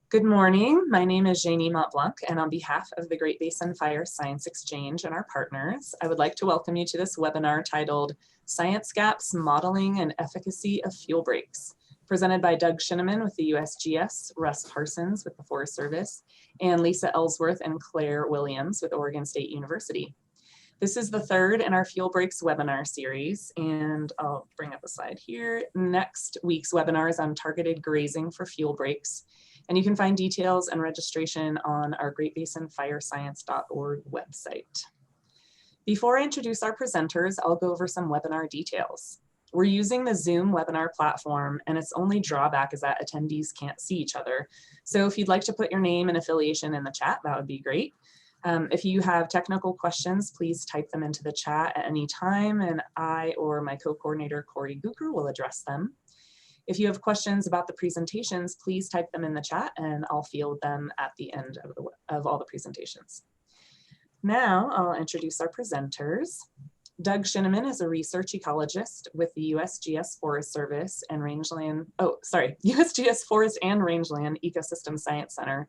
Good morning. My name is Janie Montblanc, and on behalf of the Great Basin Fire Science Exchange and our partners, I would like to welcome you to this webinar titled Science Gaps, Modeling and Efficacy of Fuel Breaks, presented by Doug Shinneman with the Usgs, Russ Parsons with the Forest Service, and Lisa Ellsworth and Claire Williams with Oregon State University. This is the third in our Fuel Breaks webinar series, and I'll bring up a slide here. Next week's webinar is on targeted grazing for fuel breaks, and you can find details and registration on our greatbasinfirescience.org website. Before I introduce our presenters, I'll go over some webinar details. We're using the Zoom webinar platform, and its only drawback is that attendees can't see each other. So if you'd like to put your name and affiliation in the chat, that would be great. If you have technical questions, please type them into the chat at any time, and I or my co-coordinator, Corey Guker, will address them. If you have questions about the presentations, please type them in the chat, and I'll field them at the end of all the presentations. Now, I'll introduce our presenters. Doug Shinneman is a research ecologist with the USGS Forest Service and USGS Forest and Rangeland Ecosystem Science Center,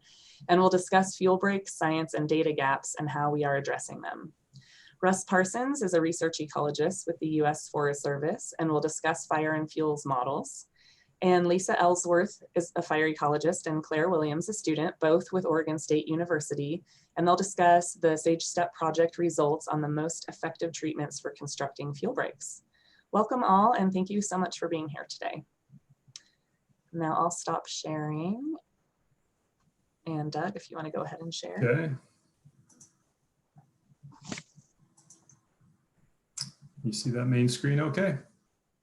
and will discuss fuel breaks, science, and data gaps and how we are addressing them. Russ Parsons is a research ecologist with the US Forest Service and will discuss fire and fuels models. And Lisa Ellsworth is a fire ecologist and Claire Williams a student, both with Oregon State University, and they'll discuss the SageSTEP project results on the most effective treatments for constructing fuel breaks. Welcome all, and thank you so much for being here today. Now I'll stop sharing. And Doug, if you want to go ahead and share. Okay. You see that main screen okay?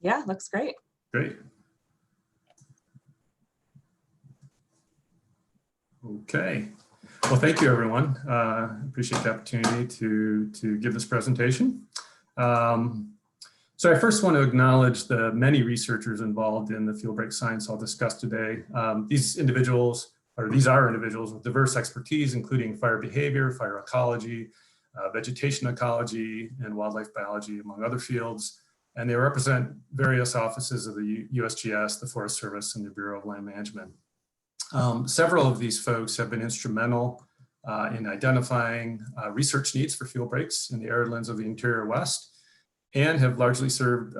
Yeah, looks great. Great. Okay. Well, thank you, everyone. Appreciate the opportunity to give this presentation. So I first want to acknowledge the many researchers involved in the fuel break science I'll discuss today. These are individuals with diverse expertise, including fire behavior, fire ecology, vegetation ecology, and wildlife biology, among other fields. And they represent various offices of the USGS, the Forest Service, and the Bureau of Land Management. Several of these folks have been instrumental in identifying research needs for fuel breaks in the arid lands of the interior West, and have largely served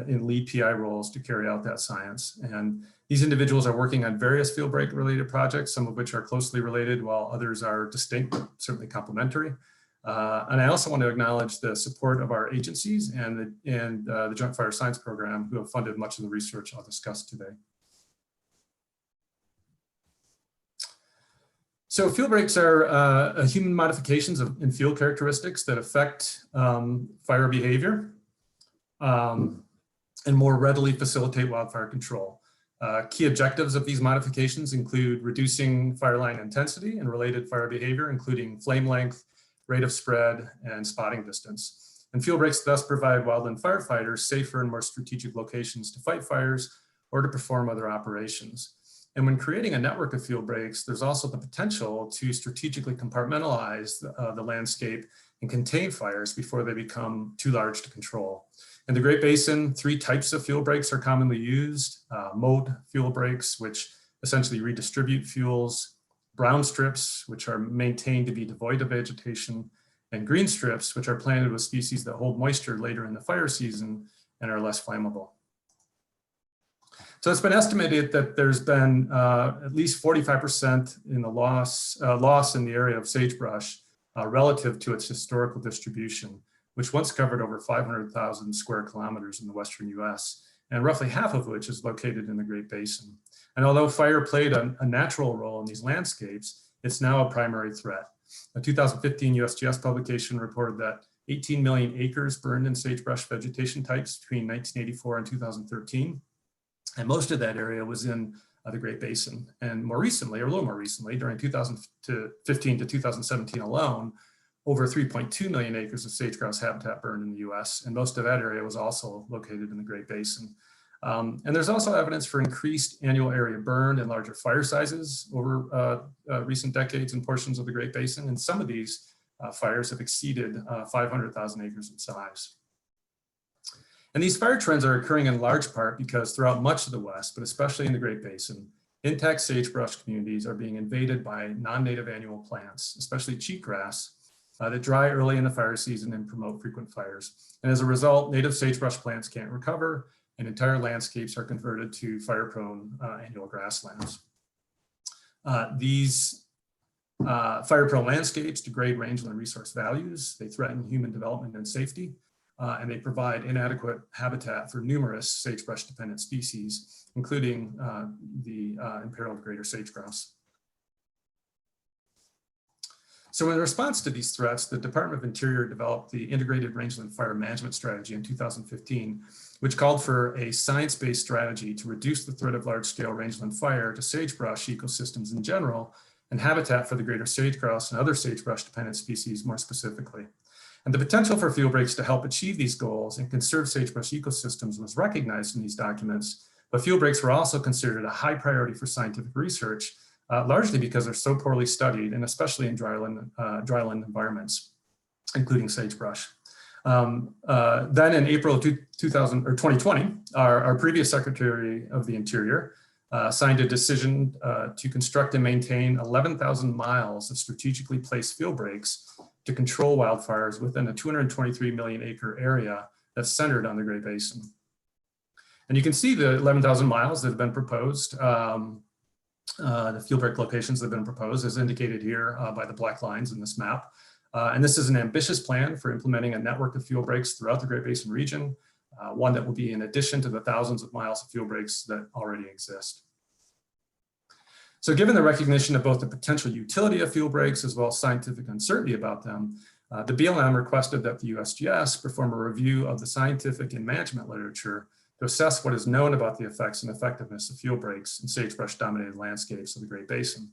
in lead PI roles to carry out that science. And these individuals are working on various field break related projects, some of which are closely related while others are distinct, certainly complementary. And I also want to acknowledge the support of our agencies and the Joint Fire Science Program, who have funded much of the research I'll discuss today. So fuel breaks are human modifications in fuel characteristics that affect fire behavior and more readily facilitate wildfire control. Key objectives of these modifications include reducing fire line intensity and related fire behavior, including flame length, rate of spread, and spotting distance. And fuel breaks thus provide wildland firefighters safer and more strategic locations to fight fires or to perform other operations. And when creating a network of fuel breaks, there's also the potential to strategically compartmentalize the landscape and contain fires before they become too large to control. In the Great Basin, 3 types of fuel breaks are commonly used: mode fuel breaks, which essentially redistribute fuels; brown strips, which are maintained to be devoid of vegetation; and green strips, which are planted with species that hold moisture later in the fire season and are less flammable. So it's been estimated that there's been at least 45% in the loss in the area of sagebrush relative to its historical distribution, which once covered over 500,000 square kilometers in the Western US, and roughly half of which is located in the Great Basin. And although fire played a natural role in these landscapes, it's now a primary threat. A 2015 USGS publication reported that 18 million acres burned in sagebrush vegetation types between 1984 and 2013. And most of that area was in the Great Basin. And more recently, or a little more recently, during 2015 to 2017 alone, over 3.2 million acres of sage-grouse habitat burned in the US, and most of that area was also located in the Great Basin. And there's also evidence for increased annual area burned and larger fire sizes over recent decades in portions of the Great Basin, and some of these fires have exceeded 500,000 acres in size. And these fire trends are occurring in large part because throughout much of the West, but especially in the Great Basin, intact sagebrush communities are being invaded by non-native annual plants, especially cheatgrass, that dry early in the fire season and promote frequent fires. And as a result, native sagebrush plants can't recover, and entire landscapes are converted to fire-prone annual grasslands. These fire-prone landscapes degrade rangeland resource values, they threaten human development and safety, and they provide inadequate habitat for numerous sagebrush-dependent species, including the imperiled greater sage-grouse. So in response to these threats, the Department of Interior developed the Integrated Rangeland Fire Management Strategy in 2015, which called for a science-based strategy to reduce the threat of large-scale rangeland fire to sagebrush ecosystems in general, and habitat for the greater sage-grouse and other sagebrush-dependent species more specifically. And the potential for field breaks to help achieve these goals and conserve sagebrush ecosystems was recognized in these documents, but field breaks were also considered a high priority for scientific research, largely because they're so poorly studied, and especially in dryland environments, including sagebrush. Then in April of 2020, our previous Secretary of the Interior signed a decision to construct and maintain 11,000 miles of strategically placed field breaks to control wildfires within a 223 million acre area that's centered on the Great Basin. And you can see the 11,000 miles that have been proposed. The field break locations that have been proposed as indicated here by the black lines in this map. And this is an ambitious plan for implementing a network of field breaks throughout the Great Basin region, one that will be in addition to the thousands of miles of field breaks that already exist. So given the recognition of both the potential utility of field breaks as well as scientific uncertainty about them, the BLM requested that the USGS perform a review of the scientific and management literature to assess what is known about the effects and effectiveness of field breaks in sagebrush-dominated landscapes of the Great Basin.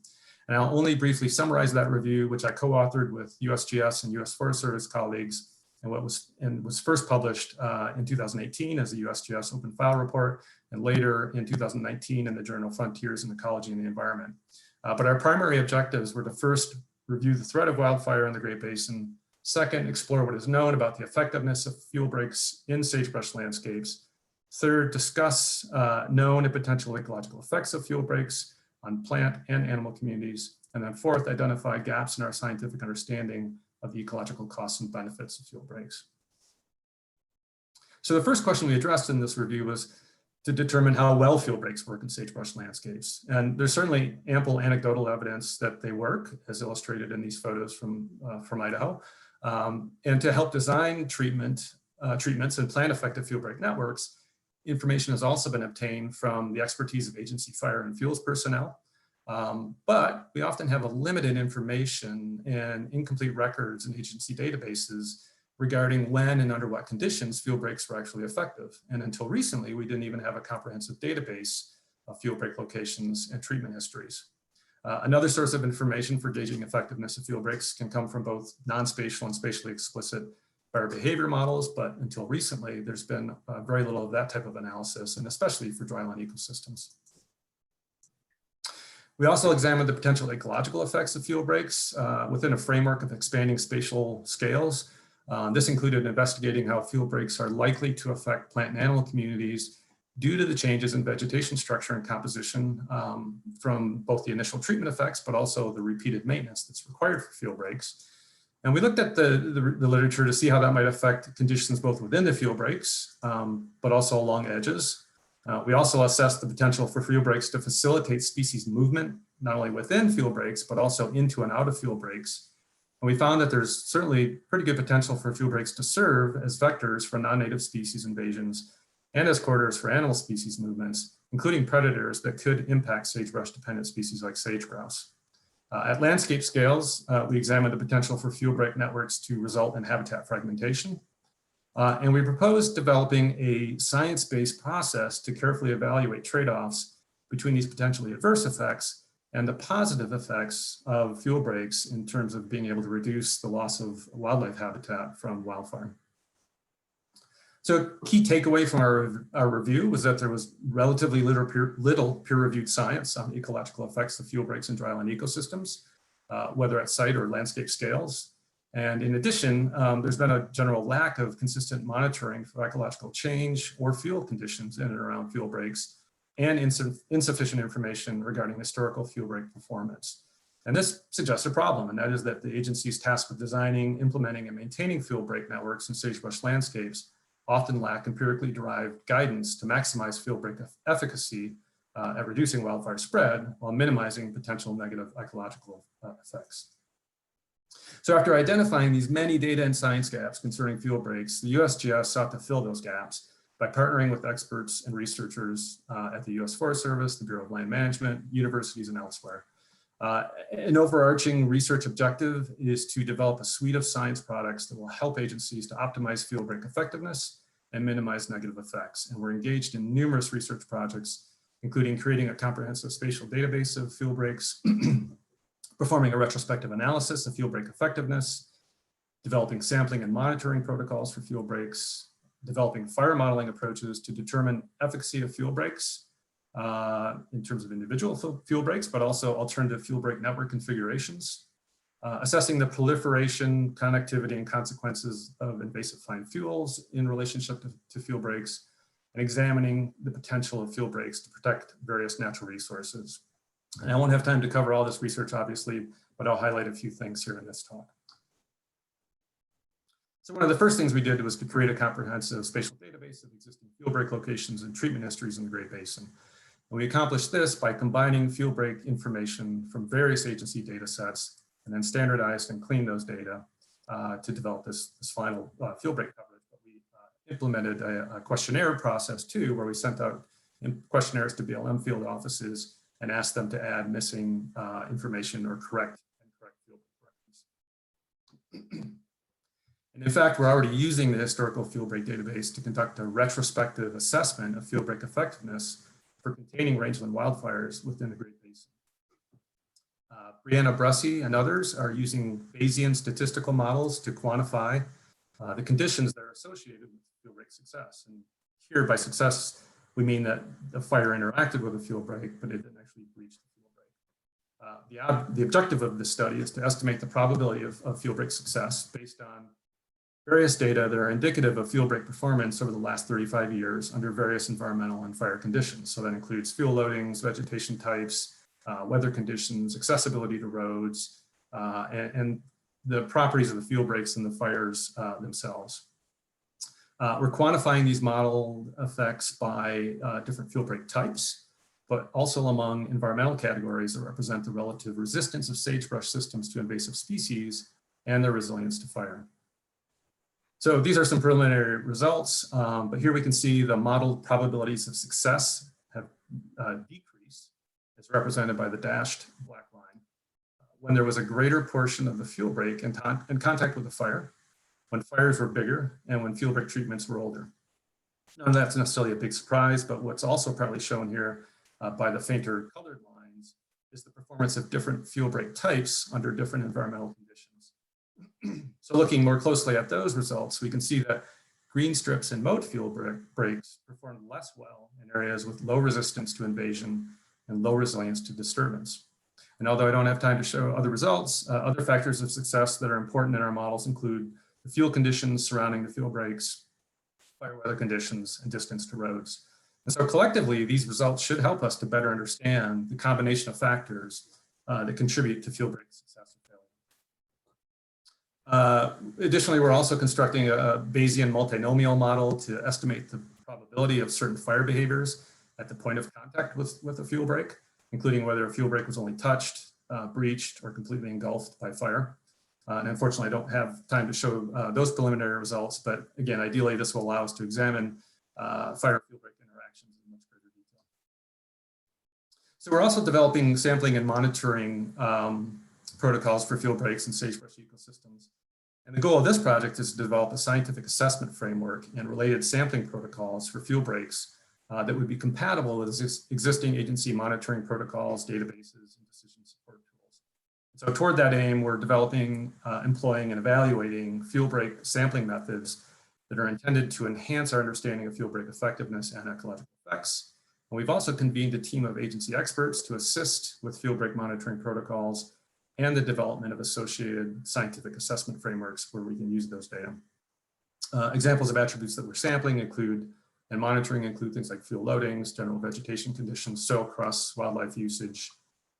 And I'll only briefly summarize that review, which I co-authored with USGS and US Forest Service colleagues, and was first published in 2018 as a USGS open file report, and later in 2019 in the journal Frontiers in Ecology and the Environment. But our primary objectives were to first review the threat of wildfire in the Great Basin, second, explore what is known about the effectiveness of field breaks in sagebrush landscapes, third, discuss known and potential ecological effects of field breaks on plant and animal communities, and then fourth, identify gaps in our scientific understanding of the ecological costs and benefits of field breaks. So the first question we addressed in this review was to determine how well field breaks work in sagebrush landscapes. And there's certainly ample anecdotal evidence that they work, as illustrated in these photos from Idaho. And to help design treatments and plan effective field break networks, information has also been obtained from the expertise of agency fire and fuels personnel. But we often have a limited information and incomplete records in agency databases regarding when and under what conditions field breaks were actually effective. And until recently, we didn't even have a comprehensive database of field break locations and treatment histories. Another source of information for gauging effectiveness of field breaks can come from both non-spatial and spatially explicit fire behavior models, but until recently, there's been very little of that type of analysis, and especially for dryland ecosystems. We also examined the potential ecological effects of field breaks within a framework of expanding spatial scales. This included investigating how field breaks are likely to affect plant and animal communities due to the changes in vegetation structure and composition from both the initial treatment effects, but also the repeated maintenance that's required for field breaks. And we looked at the literature to see how that might affect conditions both within the field breaks, but also along edges. We also assessed the potential for field breaks to facilitate species movement, not only within field breaks, but also into and out of field breaks. And we found that there's certainly pretty good potential for field breaks to serve as vectors for non-native species invasions and as corridors for animal species movements, including predators that could impact sagebrush-dependent species like sage-grouse. At landscape scales, we examined the potential for field break networks to result in habitat fragmentation. And we proposed developing a science-based process to carefully evaluate trade-offs between these potentially adverse effects and the positive effects of field breaks in terms of being able to reduce the loss of wildlife habitat from wildfire. So a key takeaway from our review was that there was relatively little peer-reviewed science on the ecological effects of field breaks in dryland ecosystems, whether at site or landscape scales. And in addition, there's been a general lack of consistent monitoring for ecological change or field conditions in and around field breaks, and insufficient information regarding historical fuel break performance. And this suggests a problem, and that is that the agency's tasked with designing, implementing, and maintaining fuel break networks in sagebrush landscapes often lack empirically derived guidance to maximize fuel break efficacy at reducing wildfire spread while minimizing potential negative ecological effects. So after identifying these many data and science gaps concerning fuel breaks, the USGS sought to fill those gaps by partnering with experts and researchers at the U.S. Forest Service, the Bureau of Land Management, universities, and elsewhere. An overarching research objective is to develop a suite of science products that will help agencies to optimize fuel break effectiveness and minimize negative effects. And we're engaged in numerous research projects, including creating a comprehensive spatial database of fuel breaks, performing a retrospective analysis of fuel break effectiveness, developing sampling and monitoring protocols for fuel breaks, developing fire modeling approaches to determine efficacy of fuel breaks in terms of individual fuel breaks, but also alternative fuel break network configurations, assessing the proliferation, connectivity, and consequences of invasive fine fuels in relationship to fuel breaks, and examining the potential of fuel breaks to protect various natural resources. And I won't have time to cover all this research, obviously, but I'll highlight a few things here in this talk. So one of the first things we did was to create a comprehensive spatial database of existing fuel break locations and treatment histories in the Great Basin. And we accomplished this by combining fuel break information from various agency data sets and then standardized and cleaned those data to develop this final fuel break coverage. But we implemented a questionnaire process too, where we sent out questionnaires to BLM field offices and asked them to add missing information or correct field correctness. And in fact, we're already using the historical fuel break database to conduct a retrospective assessment of fuel break effectiveness for containing rangeland wildfires within the Great Basin. Brianna Brussy and others are using Bayesian statistical models to quantify the conditions that are associated with fuel break success. And here by success, we mean that the fire interacted with a fuel break, but it didn't actually breach the fuel break. The objective of this study is to estimate the probability of fuel break success based on various data that are indicative of fuel break performance over the last 35 years under various environmental and fire conditions. So that includes fuel loadings, vegetation types, weather conditions, accessibility to roads, and the properties of the fuel breaks and the fires themselves. We're quantifying these model effects by different fuel break types, but also among environmental categories that represent the relative resistance of sagebrush systems to invasive species and their resilience to fire. So these are some preliminary results, but here we can see the modeled probabilities of success have decreased, as represented by the dashed black line, when there was a greater portion of the fuel break in contact with the fire, when fires were bigger, and when fuel break treatments were older. None of that's necessarily a big surprise, but what's also probably shown here by the fainter colored lines is the performance of different fuel break types under different environmental conditions. So looking more closely at those results, we can see that green strips and moat fuel breaks performed less well in areas with low resistance to invasion and low resilience to disturbance. And although I don't have time to show other results, other factors of success that are important in our models include the fuel conditions surrounding the fuel breaks, fire weather conditions, and distance to roads. And so collectively, these results should help us to better understand the combination of factors that contribute to fuel break success or failure. Additionally, we're also constructing a Bayesian multinomial model to estimate the probability of certain fire behaviors at the point of contact with a fuel break, including whether a fuel break was only touched, breached, or completely engulfed by fire. And unfortunately, I don't have time to show those preliminary results, but again, ideally, this will allow us to examine fire fuel break interactions in much greater detail. So we're also developing sampling and monitoring protocols for fuel breaks in sagebrush ecosystems. And the goal of this project is to develop a scientific assessment framework and related sampling protocols for fuel breaks that would be compatible with existing agency monitoring protocols, databases, and decision support tools. So toward that aim, we're developing, employing, and evaluating fuel break sampling methods that are intended to enhance our understanding of fuel break effectiveness and ecological effects. And we've also convened a team of agency experts to assist with fuel break monitoring protocols and the development of associated scientific assessment frameworks where we can use those data. Examples of attributes that we're sampling include And monitoring include things like fuel loadings, general vegetation conditions, soil crusts, wildlife usage,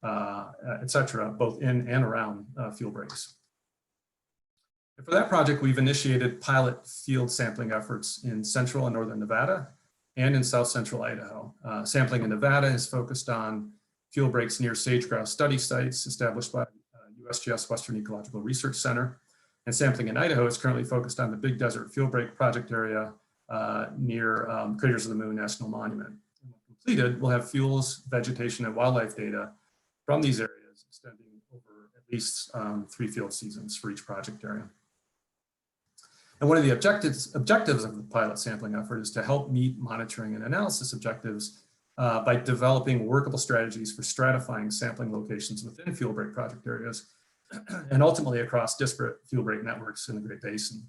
et cetera, both in and around fuel breaks. And for that project, we've initiated pilot field sampling efforts in central and northern Nevada and in south central Idaho. Sampling in Nevada is focused on fuel breaks near sage-grouse study sites established by USGS Western Ecological Research Center. And sampling in Idaho is currently focused on the Big Desert Fuel Break project area near Craters of the Moon National Monument. And when completed, we'll have fuels, vegetation, and wildlife data from these areas extending over at least 3 field seasons for each project area. And one of the objectives of the pilot sampling effort is to help meet monitoring and analysis objectives by developing workable strategies for stratifying sampling locations within fuel break project areas and ultimately across disparate fuel break networks in the Great Basin.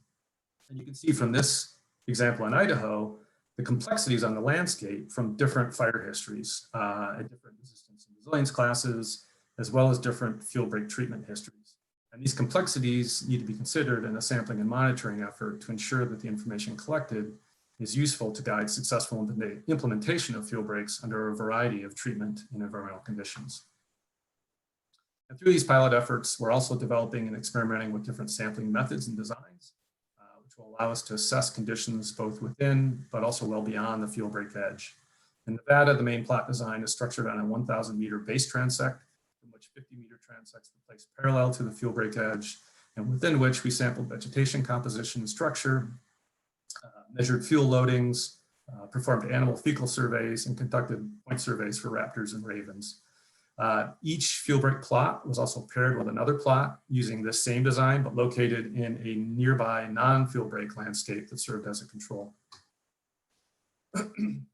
And you can see from this example in Idaho, the complexities on the landscape from different fire histories at different resistance and resilience classes, as well as different fuel break treatment histories. And these complexities need to be considered in a sampling and monitoring effort to ensure that the information collected is useful to guide successful implementation of fuel breaks under a variety of treatment and environmental conditions. And through these pilot efforts, we're also developing and experimenting with different sampling methods and designs, which will allow us to assess conditions both within, but also well beyond the fuel break edge. In Nevada, the main plot design is structured on a 1,000-meter base transect, from which 50-meter transects were placed parallel to the fuel break edge, and within which we sampled vegetation composition and structure, measured fuel loadings, performed animal fecal surveys, and conducted point surveys for raptors and ravens. Each fuel break plot was also paired with another plot using this same design, but located in a nearby non-fuel break landscape that served as a control.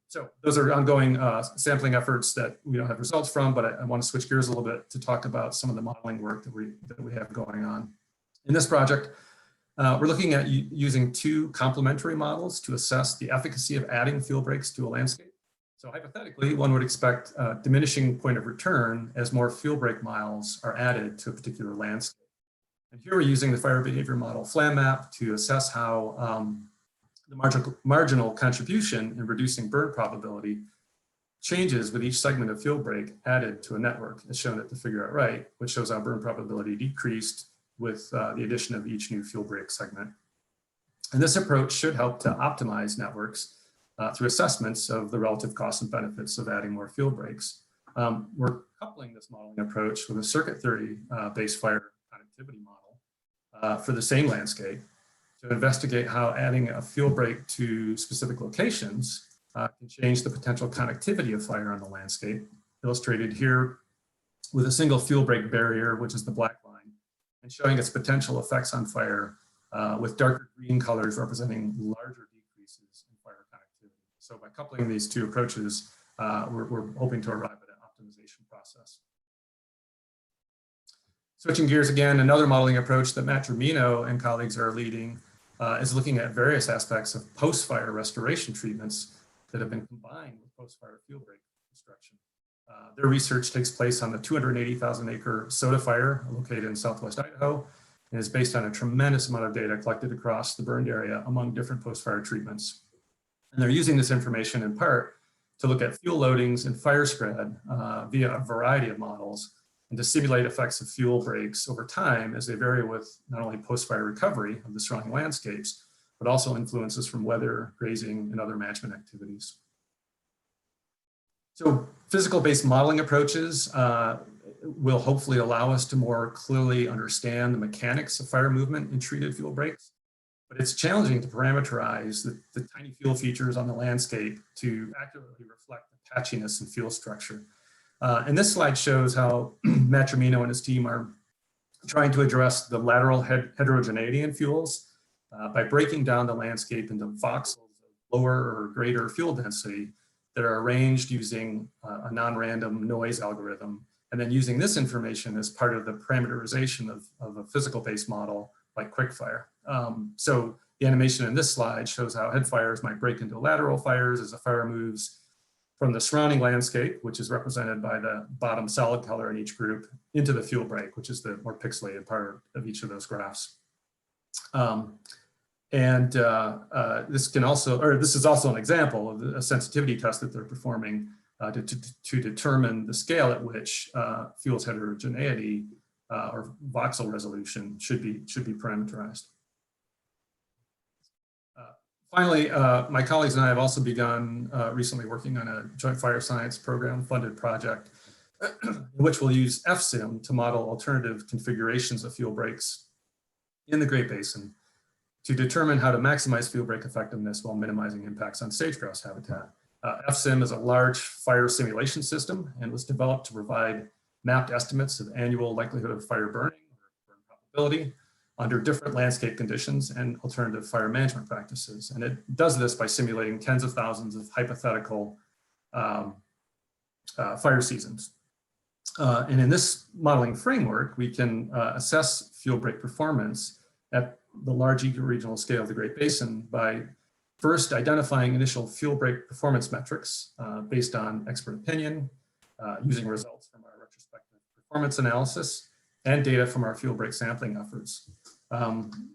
So those are ongoing sampling efforts that we don't have results from, but I want to switch gears a little bit to talk about some of the modeling work that we have going on. In this project, we're looking at using 2 complementary models to assess the efficacy of adding fuel breaks to a landscape. So hypothetically, one would expect a diminishing point of return as more fuel break miles are added to a particular landscape. And here we're using the fire behavior model FlamMap to assess how the marginal contribution in reducing burn probability changes with each segment of fuel break added to a network, as shown at the figure at right, which shows how burn probability decreased with the addition of each new fuel break segment. And this approach should help to optimize networks through assessments of the relative costs and benefits of adding more fuel breaks. We're coupling this modeling approach with a circuit theory based fire connectivity model for the same landscape to investigate how adding a fuel break to specific locations can change the potential connectivity of fire on the landscape, illustrated here with a single fuel break barrier, which is the black line, and showing its potential effects on fire with darker green colors representing larger decreases in fire connectivity. So by coupling these 2 approaches, we're hoping to arrive at an optimization process. Switching gears again, another modeling approach that Matt Germino and colleagues are leading is looking at various aspects of post-fire restoration treatments that have been combined with post-fire fuel break construction. Their research takes place on the 280,000-acre Soda Fire located in southwest Idaho and is based on a tremendous amount of data collected across the burned area among different post-fire treatments. And they're using this information in part to look at fuel loadings and fire spread via a variety of models and to simulate effects of fuel breaks over time as they vary with not only post-fire recovery of the surrounding landscapes, but also influences from weather, grazing, and other management activities. So physical-based modeling approaches will hopefully allow us to more clearly understand the mechanics of fire movement in treated fuel breaks. But it's challenging to parameterize the tiny fuel features on the landscape to accurately reflect the patchiness and fuel structure. And this slide shows how Matt Germino and his team are trying to address the lateral heterogeneity in fuels by breaking down the landscape into voxels of lower or greater fuel density that are arranged using a non-random noise algorithm, and then using this information as part of the parameterization of a physical-based model like quickfire. So the animation in this slide shows how head fires might break into lateral fires as a fire moves from the surrounding landscape, which is represented by the bottom solid color in each group, into the fuel break, which is the more pixelated part of each of those graphs. And this is also an example of a sensitivity test that they're performing to determine the scale at which fuel's heterogeneity or voxel resolution should be parameterized. Finally, my colleagues and I have also begun recently working on a joint fire science program funded project in which we'll use FSIM to model alternative configurations of fuel breaks in the Great Basin to determine how to maximize fuel break effectiveness while minimizing impacts on sage-grouse habitat. FSIM is a large fire simulation system and was developed to provide mapped estimates of annual likelihood of fire burning or probability under different landscape conditions and alternative fire management practices. And it does this by simulating tens of thousands of hypothetical fire seasons. And in this modeling framework, we can assess fuel break performance at the large ecoregional scale of the Great Basin by first identifying initial fuel break performance metrics based on expert opinion, using results from our retrospective performance analysis and data from our fuel break sampling efforts.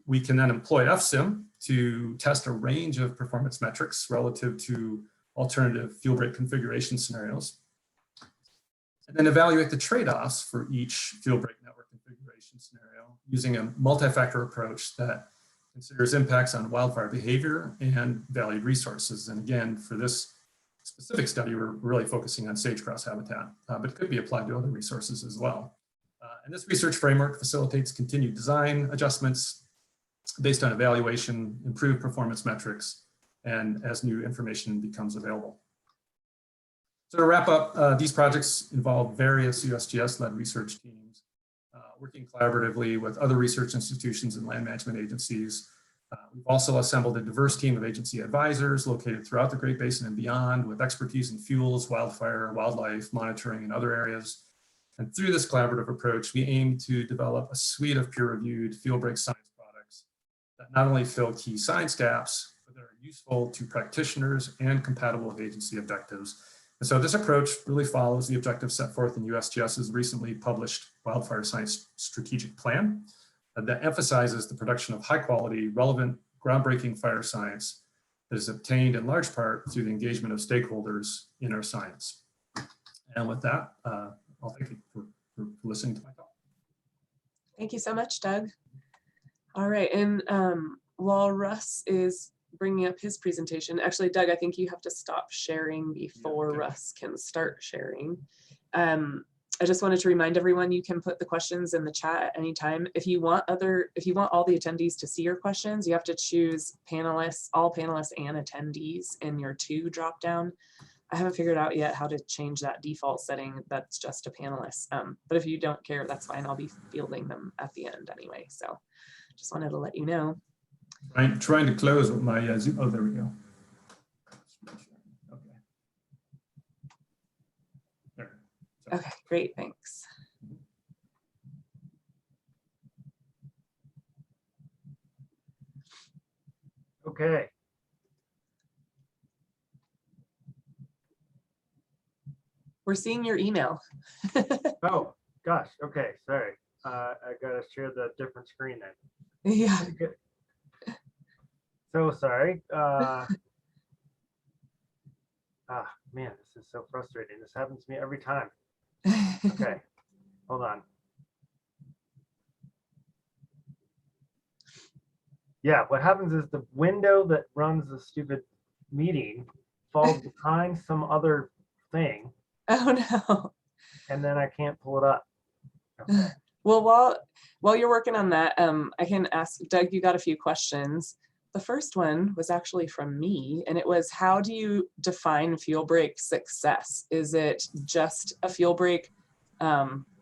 We can then employ FSIM to test a range of performance metrics relative to alternative fuel break configuration scenarios, and then evaluate the trade-offs for each fuel break network configuration scenario using a multi-factor approach that considers impacts on wildfire behavior and valued resources. And again, for this specific study, we're really focusing on sage-grouse habitat, but it could be applied to other resources as well. And this research framework facilitates continued design adjustments based on evaluation, improved performance metrics, and as new information becomes available. So to wrap up, these projects involve various USGS-led research teams working collaboratively with other research institutions and land management agencies. We've also assembled a diverse team of agency advisors located throughout the Great Basin and beyond with expertise in fuels, wildfire, wildlife monitoring, and other areas. And through this collaborative approach, we aim to develop a suite of peer-reviewed field break science products that not only fill key science gaps, but that are useful to practitioners and compatible with agency objectives. And so this approach really follows the objectives set forth in USGS's recently published Wildfire Science Strategic Plan that emphasizes the production of high-quality, relevant, groundbreaking fire science that is obtained in large part through the engagement of stakeholders in our science. And with that, I'll thank you for listening to my talk. Thank you so much, Doug. All right, and while Russ is bringing up his presentation, actually, Doug, I think you have to stop sharing before Russ can start sharing. I just wanted to remind everyone you can put the questions in the chat at any time. If you want all the attendees to see your questions, you have to choose panelists, all panelists and attendees in your to drop down. I haven't figured out yet how to change that default setting that's just a panelist. But if you don't care, that's fine. I'll be fielding them at the end anyway. So just wanted to let you know. I'm trying to close with my Zoom. Oh, there we go. Okay. There. Okay, great, thanks. Okay. We're seeing your email. Oh, gosh. Okay, sorry. I gotta share the different screen then. Yeah. So sorry. Man, this is so frustrating. This happens to me every time. Okay, hold on. Yeah, what happens is the window that runs the stupid meeting falls behind some other thing. Oh no. And then I can't pull it up. Okay. Well, while you're working on that, I can ask Doug, you got a few questions. The first one was actually from me, and it was, how do you define fuel break success? Is it just a fuel break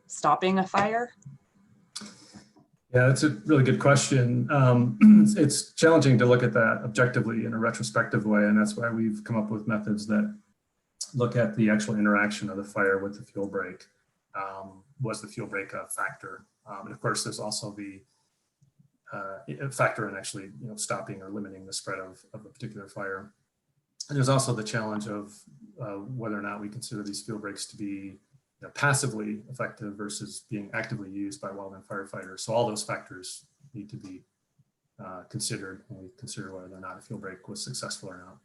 stopping a fire? Yeah, that's a really good question. It's challenging to look at that objectively in a retrospective way, and that's why we've come up with methods that look at the actual interaction of the fire with the fuel break. Was the fuel break a factor? And of course, there's also the factor in actually stopping or limiting the spread of a particular fire. And there's also the challenge of whether or not we consider these fuel breaks to be passively effective versus being actively used by wildland firefighters. So all those factors need to be considered when we consider whether or not a fuel break was successful or not.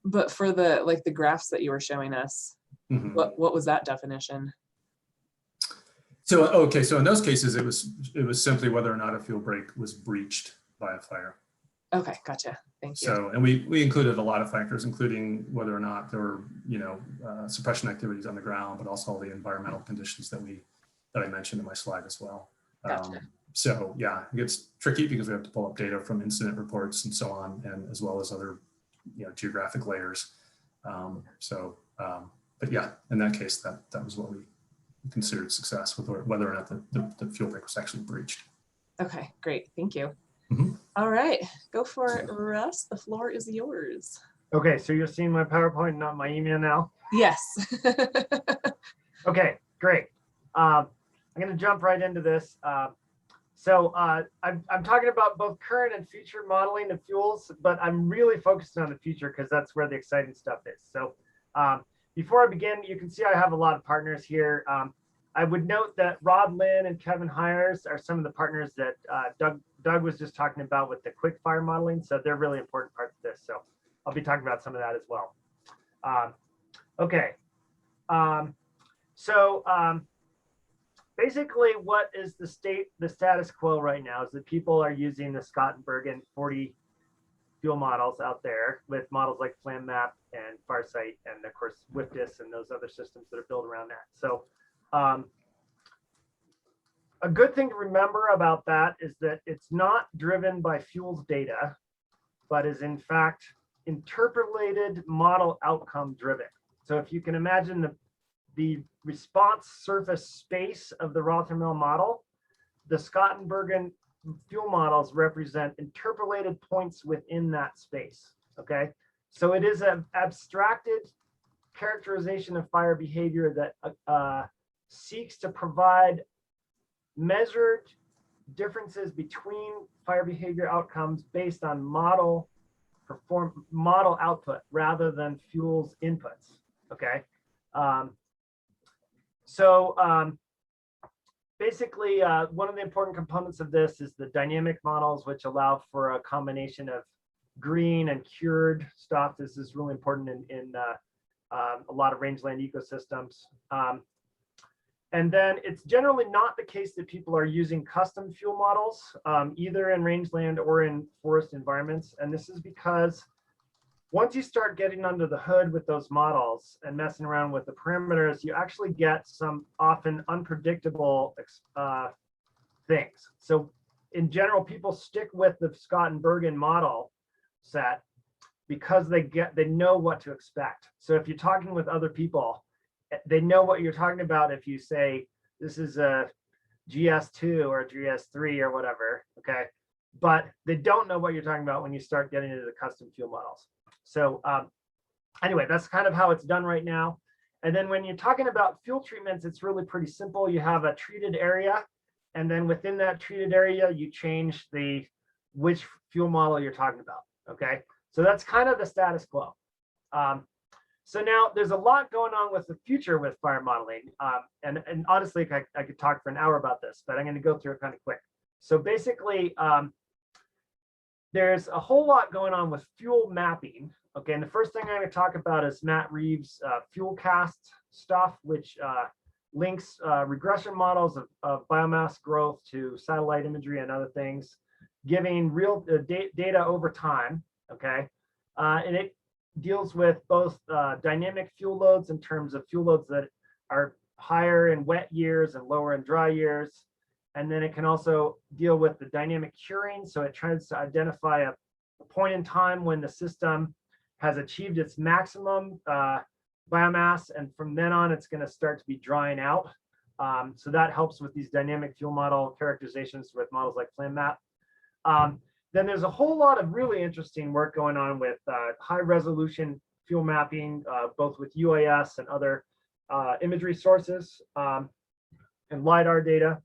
But for the graphs that you were showing us, Mm-hmm. what was that definition? So, okay, so in those cases, it was simply whether or not a fuel break was breached by a fire. Okay, gotcha. Thank you. So, and we included a lot of factors, including whether or not there were, suppression activities on the ground, but also all the environmental conditions that I mentioned in my slide as well. Gotcha. So yeah, it gets tricky because we have to pull up data from incident reports and so on, and as well as other, geographic layers. But yeah, in that case, that was what we considered success with whether or not the fuel break was actually breached. Okay, great. Thank you. Mm-hmm. All right, go for it, Russ. The floor is yours. Okay, so you're seeing my PowerPoint, not my email now? Yes. Okay, great. I'm going to jump right into this. I'm talking about both current and future modeling of fuels, but I'm really focused on the future because that's where the exciting stuff is. So before I begin, you can see I have a lot of partners here. I would note that Rod Lynn and Kevin Hires are some of the partners that Doug was just talking about with the quick fire modeling. So they're really important parts of this. So I'll be talking about some of that as well. Okay. Basically what is the status quo right now is that people are using the Scott and Bergen 40 fuel models out there with models like FlamMap and Farsight, and of course WIFDIS and those other systems that are built around that. So a good thing to remember about that is that it's not driven by fuels data, but is in fact interpolated model outcome driven. So if you can imagine the response surface space of the Rothermel model, the Scott and Bergen fuel models represent interpolated points within that space, okay? So it is an abstracted characterization of fire behavior that seeks to provide measured differences between fire behavior outcomes based on model output rather than fuels inputs, okay? Basically, one of the important components of this is the dynamic models, which allow for a combination of green and cured stuff. This is really important in a lot of rangeland ecosystems. And then it's generally not the case that people are using custom fuel models, either in rangeland or in forest environments. And this is because once you start getting under the hood with those models and messing around with the parameters, you actually get some often unpredictable things. So in general, people stick with the Scott and Bergen model set because they know what to expect. So if you're talking with other people, they know what you're talking about if you say, this is a GS2 or GS3 or whatever, okay? But they don't know what you're talking about when you start getting into the custom fuel models. So anyway, that's kind of how it's done right now. And then when you're talking about fuel treatments, it's really pretty simple. You have a treated area, and then within that treated area, you change which fuel model you're talking about, okay? So that's kind of the status quo. So now there's a lot going on with the future with fire modeling. And honestly, I could talk for an hour about this, but I'm going to go through it kind of quick. So basically, there's a whole lot going on with fuel mapping. Okay, and the first thing I'm going to talk about is Matt Reeves' FuelCast stuff, which links regression models of biomass growth to satellite imagery and other things, giving real data over time. Okay, and it deals with both dynamic fuel loads in terms of fuel loads that are higher in wet years and lower in dry years. And then it can also deal with the dynamic curing. So it tries to identify a point in time when the system has achieved its maximum biomass. And from then on, it's going to start to be drying out. So that helps with these dynamic fuel model characterizations with models like FlamMap. Then there's a whole lot of really interesting work going on with high resolution fuel mapping, both with UAS and other imagery sources and LiDAR data.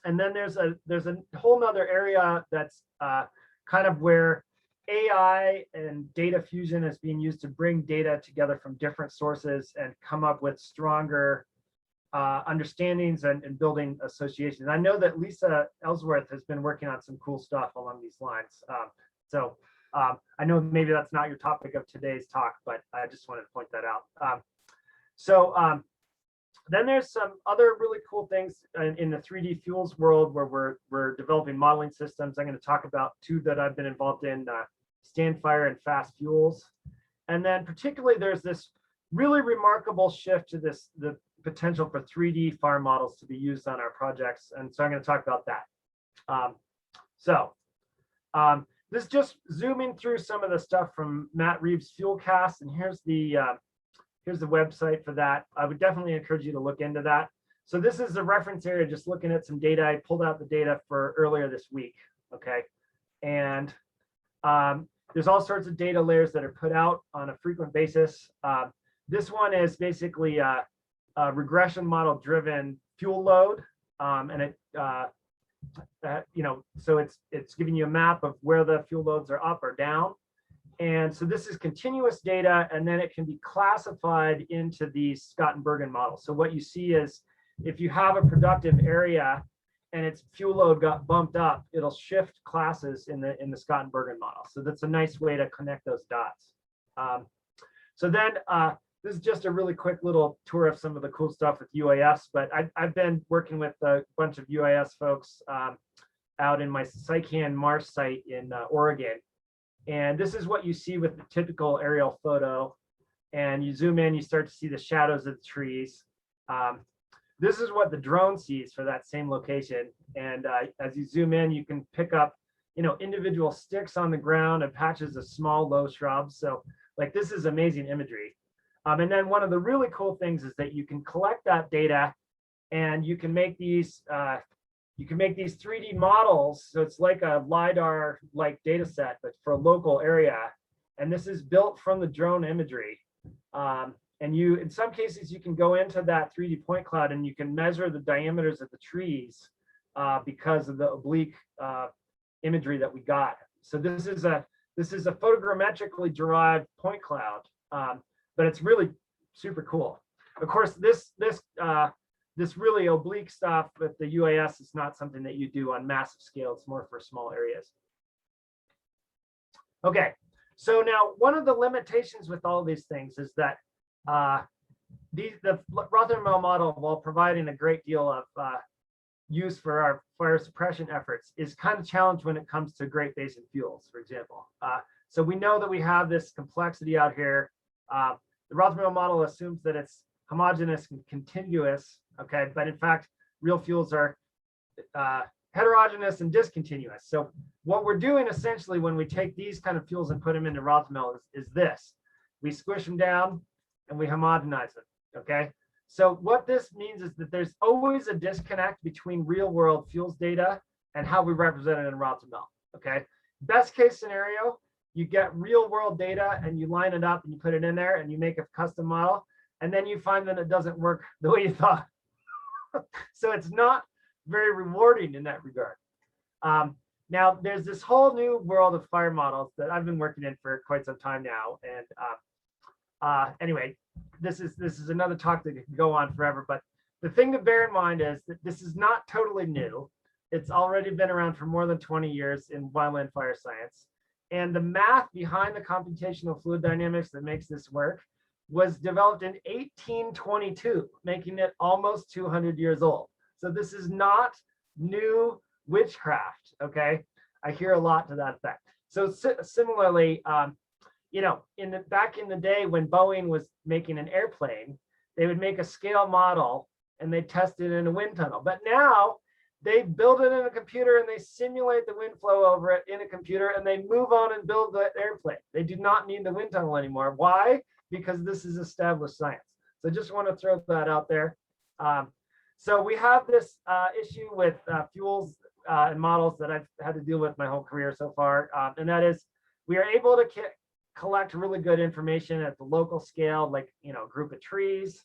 And then there's a whole nother area that's kind of where AI and data fusion is being used to bring data together from different sources and come up with stronger understandings and building associations. I know that Lisa Ellsworth has been working on some cool stuff along these lines. I know maybe that's not your topic of today's talk, but I just wanted to point that out. Then there's some other really cool things in the 3D fuels world where we're developing modeling systems. I'm going to talk about two that I've been involved in, stand fire and fast fuels. And then particularly there's this really remarkable shift to the potential for 3D fire models to be used on our projects. And so I'm going to talk about that. This is just zooming through some of the stuff from Matt Reeves' Fuelcast, and here's the website for that. I would definitely encourage you to look into that. So this is a reference area, just looking at some data. I pulled out the data for earlier this week, okay? And there's all sorts of data layers that are put out on a frequent basis. This one is basically a regression model driven fuel load, and it so it's giving you a map of where the fuel loads are up or down. And so this is continuous data, and then it can be classified into these Scott and Bergen models. So what you see is if you have a productive area and its fuel load got bumped up, it'll shift classes in the Scott and Bergen model. So that's a nice way to connect those dots. This is just a really quick little tour of some of the cool stuff with UAS, but I've been working with a bunch of UAS folks out in my SciCan Mars site in Oregon. And this is what you see with the typical aerial photo. And you zoom in, you start to see the shadows of the trees. This is what the drone sees for that same location. And as you zoom in, you can pick up, individual sticks on the ground and patches of small, low shrubs. So like, this is amazing imagery. And then one of the really cool things is that you can collect that data and you can make these 3D models. So it's like a LiDAR-like data set, but for a local area. And this is built from the drone imagery. And in some cases, you can go into that 3D point cloud and you can measure the diameters of the trees because of the oblique imagery that we got. So this is a photogrammetrically derived point cloud, but it's really super cool. Of course, this really oblique stuff with the UAS is not something that you do on massive scale. It's more for small areas. Okay, so now one of the limitations with all these things is that the Rothermel model, while providing a great deal of use for our fire suppression efforts, is kind of challenged when it comes to Great Basin fuels, for example. So we know that we have this complexity out here. The Rothermel model assumes that it's homogeneous and contiguous, okay, but in fact, real fuels are heterogeneous and discontinuous. So what we're doing essentially when we take these kind of fuels and put them into Rothermel is this. We squish them down and we homogenize them, okay? So what this means is that there's always a disconnect between real world fuels data and how we represent it in Rothermel, okay? Best case scenario, you get real world data and you line it up and you put it in there and you make a custom model, and then you find that it doesn't work the way you thought. So it's not very rewarding in that regard. Now there's this whole new world of fire models that I've been working in for quite some time now. And anyway, this is another talk that can go on forever, but the thing to bear in mind is that this is not totally new. It's already been around for more than 20 years in wildland fire science. And the math behind the computational fluid dynamics that makes this work was developed in 1822, making it almost 200 years old. So this is not new witchcraft, okay? I hear a lot to that effect. So similarly, back in the day when Boeing was making an airplane, they would make a scale model and they test it in a wind tunnel. But now they build it in a computer and they simulate the wind flow over it in a computer and they move on and build the airplane. They do not need the wind tunnel anymore. Why? Because this is established science. So just want to throw that out there. So we have this issue with fuels and models that I've had to deal with my whole career so far. And that is, we are able to collect really good information at the local scale, like, a group of trees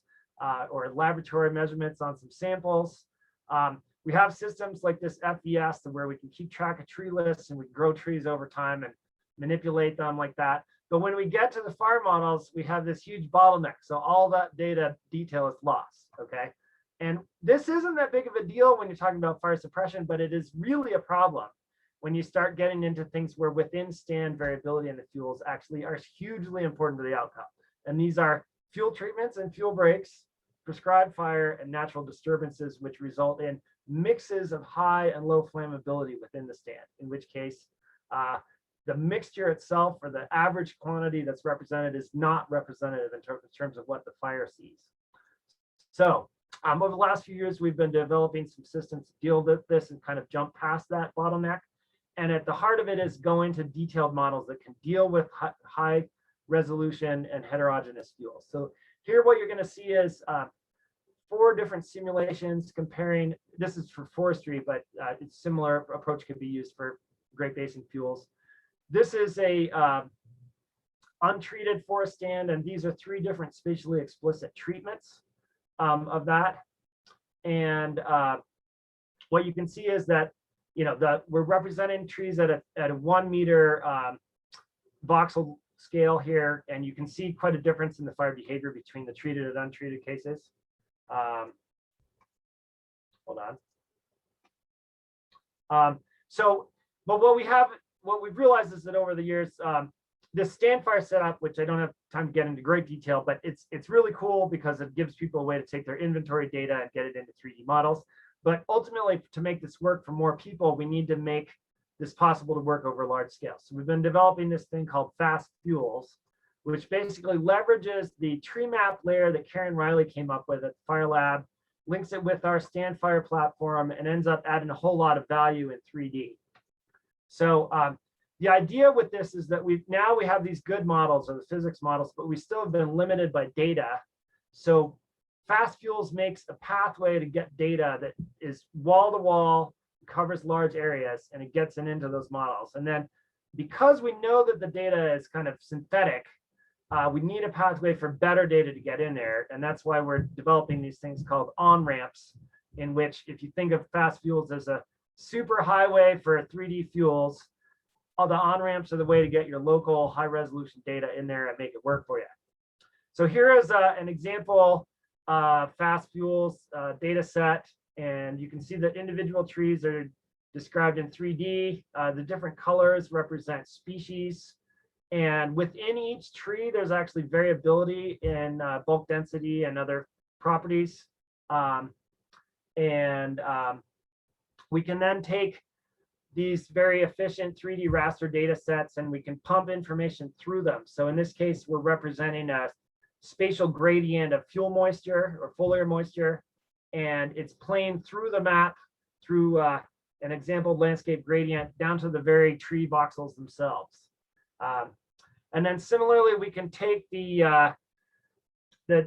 or laboratory measurements on some samples. We have systems like this FVS where we can keep track of tree lists and we grow trees over time and manipulate them like that. But when we get to the fire models, we have this huge bottleneck. So all that data detail is lost, okay? And this isn't that big of a deal when you're talking about fire suppression, but it is really a problem when you start getting into things where within stand variability in the fuels actually are hugely important to the outcome. And these are fuel treatments and fuel breaks, prescribed fire, and natural disturbances, which result in mixes of high and low flammability within the stand, in which case the mixture itself or the average quantity that's represented is not representative in terms of what the fire sees. So over the last few years, we've been developing some systems to deal with this and kind of jump past that bottleneck. And at the heart of it is going to detailed models that can deal with high resolution and heterogeneous fuels. So here what you're going to see is 4 different simulations comparing, this is for forestry, but it's similar approach could be used for Great Basin fuels. This is a untreated forest stand, and these are 3 different spatially explicit treatments of that. And what you can see is that, you know, we're representing trees at a 1 meter voxel scale here, and you can see quite a difference in the fire behavior between the treated and untreated cases. Hold on. But what we've realized is that over the years, this stand fire setup, which I don't have time to get into great detail, but it's really cool because it gives people a way to take their inventory data and get it into 3D models. But ultimately, to make this work for more people, we need to make this possible to work over large scale. So we've been developing this thing called Fast Fuels, which basically leverages the tree map layer that Karen Riley came up with at the Fire Lab, links it with our stand fire platform, and ends up adding a whole lot of value in 3D. So the idea with this is that we have these good models, or the physics models, but we still have been limited by data. So Fast Fuels makes a pathway to get data that is wall to wall, covers large areas, and it gets it into those models. And then because we know that the data is kind of synthetic, we need a pathway for better data to get in there. And that's why we're developing these things called on-ramps, in which if you think of Fast Fuels as a super highway for 3D fuels, all the on-ramps are the way to get your local high resolution data in there and make it work for you. So here is an example Fast Fuels data set, and you can see that individual trees are described in 3D. The different colors represent species, and within each tree there's actually variability in bulk density and other properties. We can then take these very efficient 3D raster data sets and we can pump information through them. So in this case, we're representing a spatial gradient of fuel moisture or foliar moisture, and it's playing through the map through an example landscape gradient down to the very tree voxels themselves. And then similarly, we can take the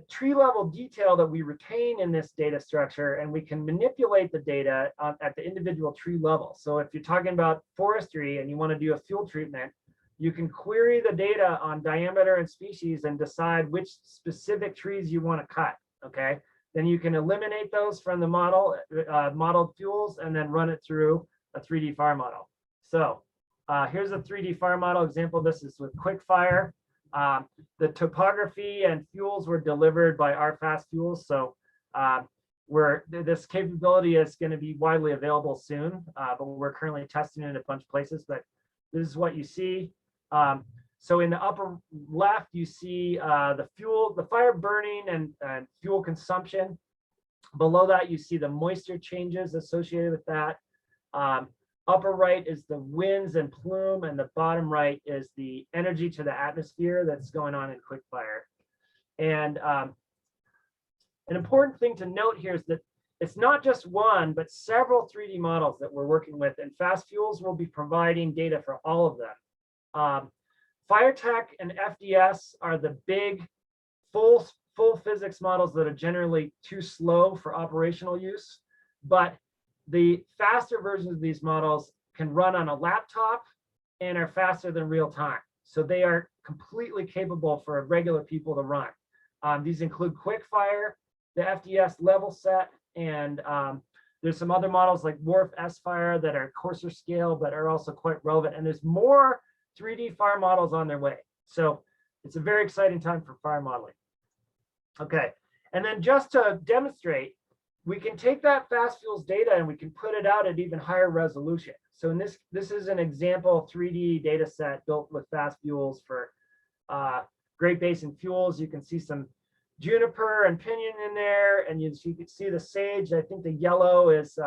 tree level detail that we retain in this data structure, and we can manipulate the data at the individual tree level. So if you're talking about forestry and you want to do a fuel treatment, you can query the data on diameter and species and decide which specific trees you want to cut. Okay, then you can eliminate those from the model, modeled fuels, and then run it through a 3D fire model. So here's a 3D fire model example. This is with quick fire. The topography and fuels were delivered by our Fast Fuels. So this capability is going to be widely available soon, but we're currently testing it in a bunch of places. But this is what you see. So in the upper left, you see the fire burning and fuel consumption. Below that, you see the moisture changes associated with that. Upper right is the winds and plume, and the bottom right is the energy to the atmosphere that's going on in quick fire. And an important thing to note here is that it's not just one, but several 3D models that we're working with, and Fast Fuels will be providing data for all of them. FireTech and FDS are the big full physics models that are generally too slow for operational use, but the faster versions of these models can run on a laptop and are faster than real time. So they are completely capable for regular people to run. These include QuickFire, the FDS level set, and there's some other models like WRF S-Fire that are coarser scale, but are also quite relevant. And there's more 3D fire models on their way. So it's a very exciting time for fire modeling. Okay, and then just to demonstrate, we can take that fast fuels data and we can put it out at even higher resolution. So in this is an example 3D data set built with fast fuels for Great Basin fuels. You can see some juniper and pinyon in there, and you can see the sage. I think the yellow is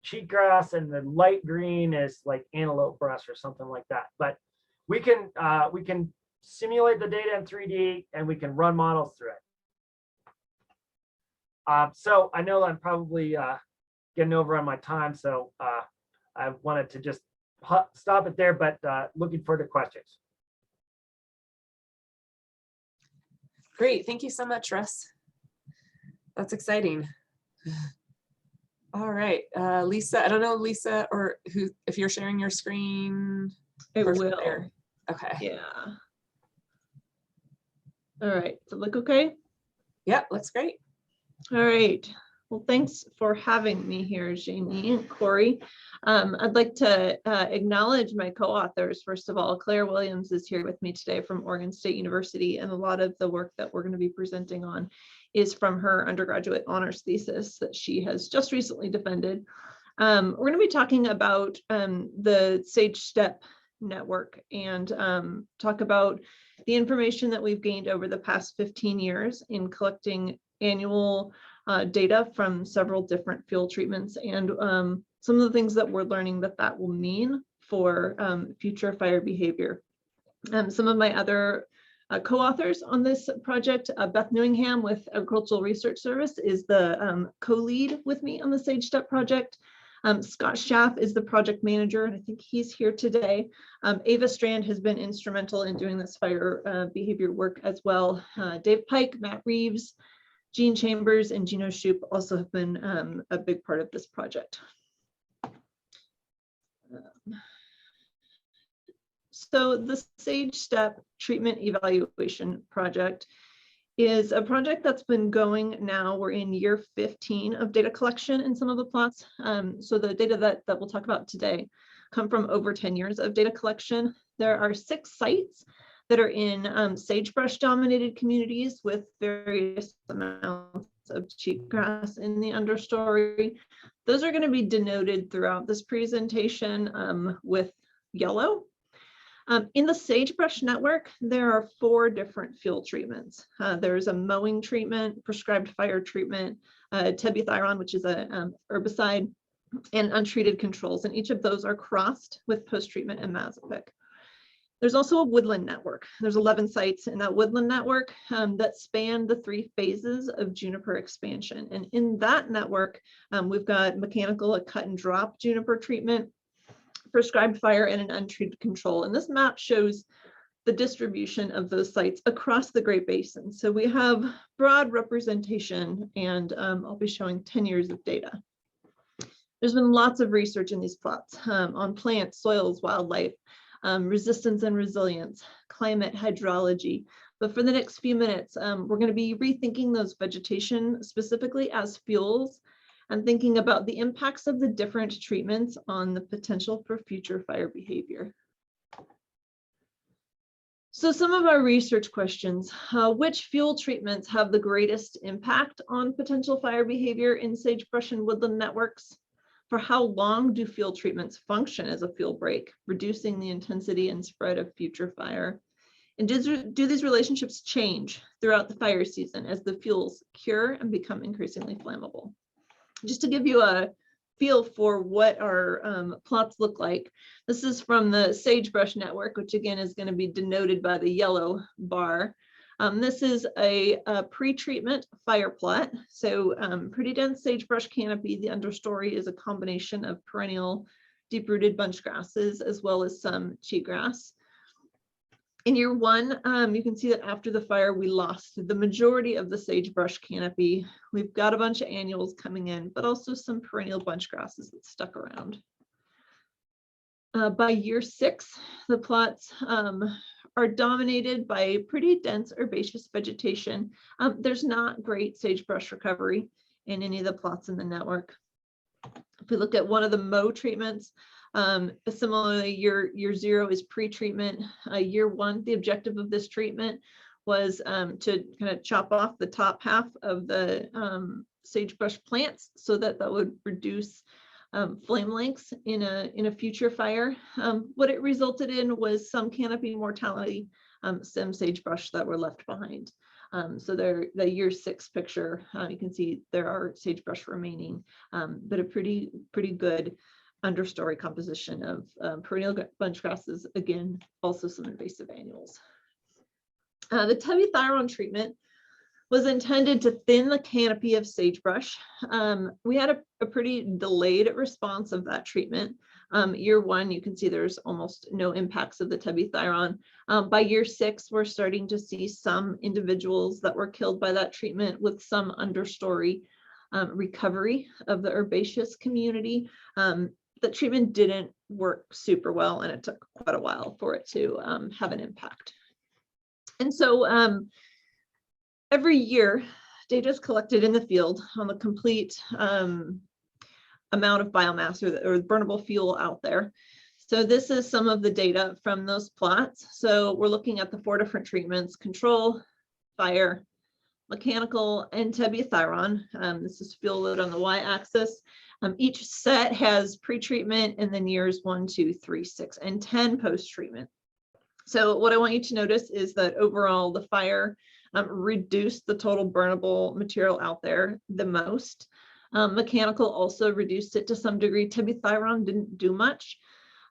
cheatgrass, and the light green is like antelope brush or something like that. But we can simulate the data in 3D, and we can run models through it. So I know I'm probably getting over on my time, so I wanted to just stop it there, but looking forward to questions. Great, thank you so much, Russ. That's exciting. All right, Lisa, I don't know, Lisa, or who, if you're sharing your screen. I will. There. Okay. Yeah. All right, does it look okay? Yep, looks great. All right. Well, thanks for having me here, Jamie and Corey. I'd like to acknowledge my co-authors. First of all, Claire Williams is here with me today from Oregon State University, and a lot of the work that we're going to be presenting on is from her undergraduate honors thesis that she has just recently defended. We're going to be talking about the SageSTEP network and talk about the information that we've gained over the past 15 years in collecting annual data from several different fuel treatments, and some of the things that we're learning that will mean for future fire behavior. Some of my other co-authors on this project, Beth Newingham with Agricultural Research Service is the co-lead with me on the SageSTEP project. Scott Schaff is the project manager, and I think he's here today. Ava Strand has been instrumental in doing this fire behavior work as well. Dave Pike, Matt Reeves, Gene Chambers, and Gino Shoup also have been a big part of this project. So the SageSTEP treatment evaluation project is a project that's been going now. We're in year 15 of data collection in some of the plots. So the data that we'll talk about today come from over 10 years of data collection. There are 6 sites that are in sagebrush dominated communities with various amounts of cheatgrass in the understory. Those are going to be denoted throughout this presentation with yellow. In the sagebrush network, there are 4 different fuel treatments. There's a mowing treatment, prescribed fire treatment, tebuthyron, which is a herbicide, and untreated controls. And each of those are crossed with post-treatment imazapic. There's also a woodland network. There's 11 sites in that woodland network that span the 3 phases of juniper expansion. And in that network, we've got mechanical, a cut and drop juniper treatment, prescribed fire, and an untreated control. And this map shows the distribution of those sites across the Great Basin. So we have broad representation, and I'll be showing 10 years of data. There's been lots of research in these plots on plants, soils, wildlife, resistance and resilience, climate, hydrology. But for the next few minutes, we're going to be rethinking those vegetation specifically as fuels and thinking about the impacts of the different treatments on the potential for future fire behavior. So some of our research questions: which fuel treatments have the greatest impact on potential fire behavior in sagebrush and woodland networks? For how long do fuel treatments function as a fuel break, reducing the intensity and spread of future fire? And do these relationships change throughout the fire season as the fuels cure and become increasingly flammable? Just to give you a feel for what our plots look like, this is from the sagebrush network, which again is going to be denoted by the yellow bar. This is a pre-treatment fire plot. So pretty dense sagebrush canopy. The understory is a combination of perennial deep-rooted bunch grasses as well as some cheatgrass. In year 1, you can see that after the fire, we lost the majority of the sagebrush canopy. We've got a bunch of annuals coming in, but also some perennial bunch grasses that stuck around. By year 6, the plots are dominated by pretty dense herbaceous vegetation. There's not great sagebrush recovery in any of the plots in the network. If we look at one of the mow treatments, similarly, year 0 is pre-treatment. Year 1, the objective of this treatment was to kind of chop off the top half of the sagebrush plants so that that would reduce flame lengths in a future fire. What it resulted in was some canopy mortality, some sagebrush that were left behind. So the year 6 picture, you can see there are sagebrush remaining, but a pretty good understory composition of perennial bunch grasses, again, also some invasive annuals. The tebuthyrone treatment was intended to thin the canopy of sagebrush. We had a pretty delayed response of that treatment. Year 1, you can see there's almost no impacts of the tebuthyrone. By year 6, we're starting to see some individuals that were killed by that treatment with some understory recovery of the herbaceous community. The treatment didn't work super well, and it took quite a while for it to have an impact. And so every year, data is collected in the field on the complete amount of biomass or burnable fuel out there. So this is some of the data from those plots. So we're looking at the 4 different treatments: control, fire, mechanical, and tebuthyrone. This is fuel load on the y-axis. Each set has pre-treatment and then years 1, 2, 3, 6, and 10 post-treatment. So what I want you to notice is that overall the fire reduced the total burnable material out there the most. Mechanical also reduced it to some degree. Tebuthyrone didn't do much.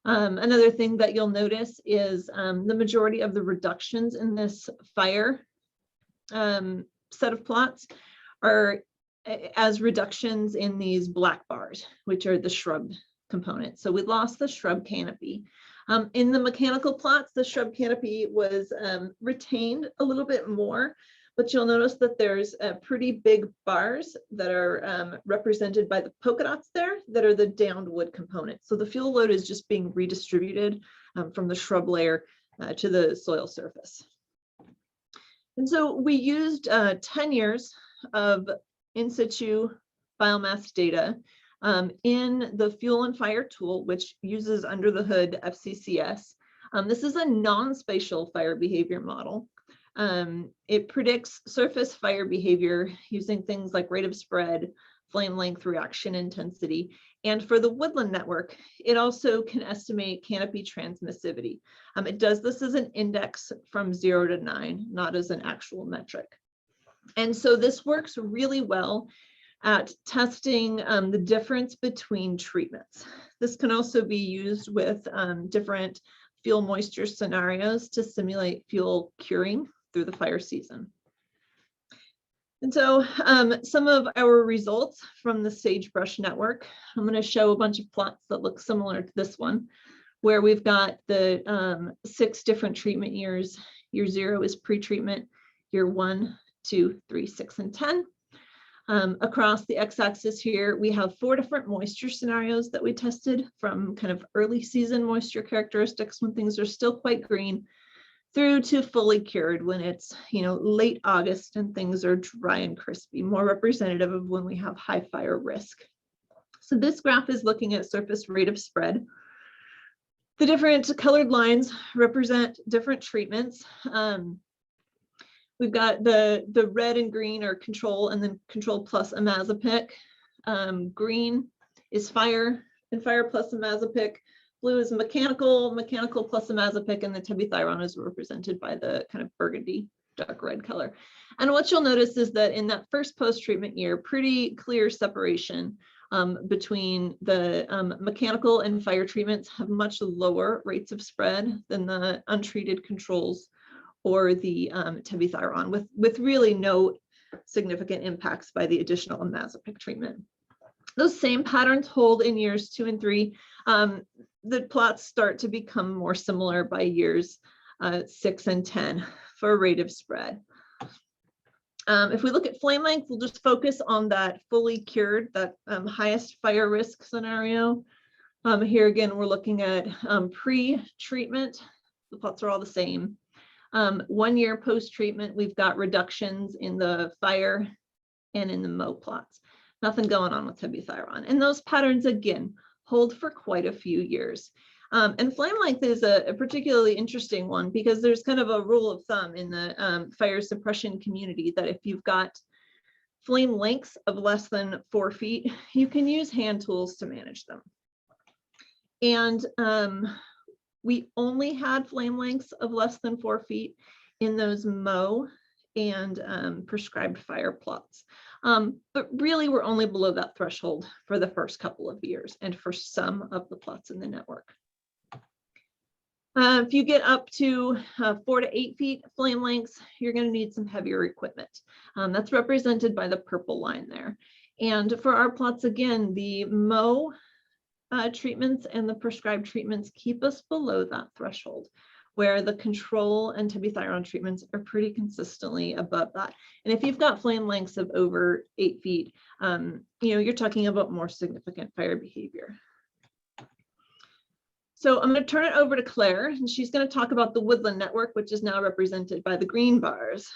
Another thing that you'll notice is the majority of the reductions in this fire set of plots are as reductions in these black bars, which are the shrub components. So we lost the shrub canopy. In the mechanical plots, the shrub canopy was retained a little bit more, but you'll notice that there's pretty big bars that are represented by the polka dots there that are the downed wood components. So the fuel load is just being redistributed from the shrub layer to the soil surface. And so we used 10 years of in situ biomass data in the fuel and fire tool, which uses under the hood FCCS. This is a non-spatial fire behavior model. It predicts surface fire behavior using things like rate of spread, flame length, reaction intensity. And for the Woodland Network, it also can estimate canopy transmissivity. It does this as an index from 0 to 9, not as an actual metric. And so this works really well at testing the difference between treatments. This can also be used with different fuel moisture scenarios to simulate fuel curing through the fire season. And so some of our results from the Sagebrush network, I'm going to show a bunch of plots that look similar to this one, where we've got the 6 different treatment years. Year 0 is pre-treatment, year 1, 2, 3, 6, and 10. Across the x-axis here, we have 4 different moisture scenarios that we tested, from kind of early season moisture characteristics when things are still quite green, through to fully cured when it's, late August and things are dry and crispy, more representative of when we have high fire risk. So this graph is looking at surface rate of spread. The different colored lines represent different treatments. We've got the red and green are control, and then control plus imazapic. Green is fire and fire plus imazapic. Blue is mechanical plus imazapic, and the tebuthyrone is represented by the kind of burgundy dark red color. And what you'll notice is that in that first post-treatment year, pretty clear separation between the mechanical and fire treatments have much lower rates of spread than the untreated controls or the tebuthyrone, with really no significant impacts by the additional imazapic treatment. Those same patterns hold in years 2 and 3. The plots start to become more similar by years 6 and 10 for rate of spread. If we look at flame length, we'll just focus on that fully cured, that highest fire risk scenario. Here again, we're looking at pre-treatment. The plots are all the same. 1 year post-treatment, we've got reductions in the fire and in the mow plots. Nothing going on with tebuthyrone. And those patterns, again, hold for quite a few years. And flame length is a particularly interesting one because there's kind of a rule of thumb in the fire suppression community that if you've got flame lengths of less than 4 feet, you can use hand tools to manage them. And we only had flame lengths of less than 4 feet in those mow and prescribed fire plots. But really we're only below that threshold for the first couple of years and for some of the plots in the network. If you get up to 4 to 8 feet flame lengths, you're going to need some heavier equipment. That's represented by the purple line there. And for our plots, again, the mow treatments and the prescribed treatments keep us below that threshold, where the control and tibuthyron treatments are pretty consistently above that. And if you've got flame lengths of over 8 feet, you're talking about more significant fire behavior. So I'm going to turn it over to Claire, and she's going to talk about the Woodland Network, which is now represented by the green bars.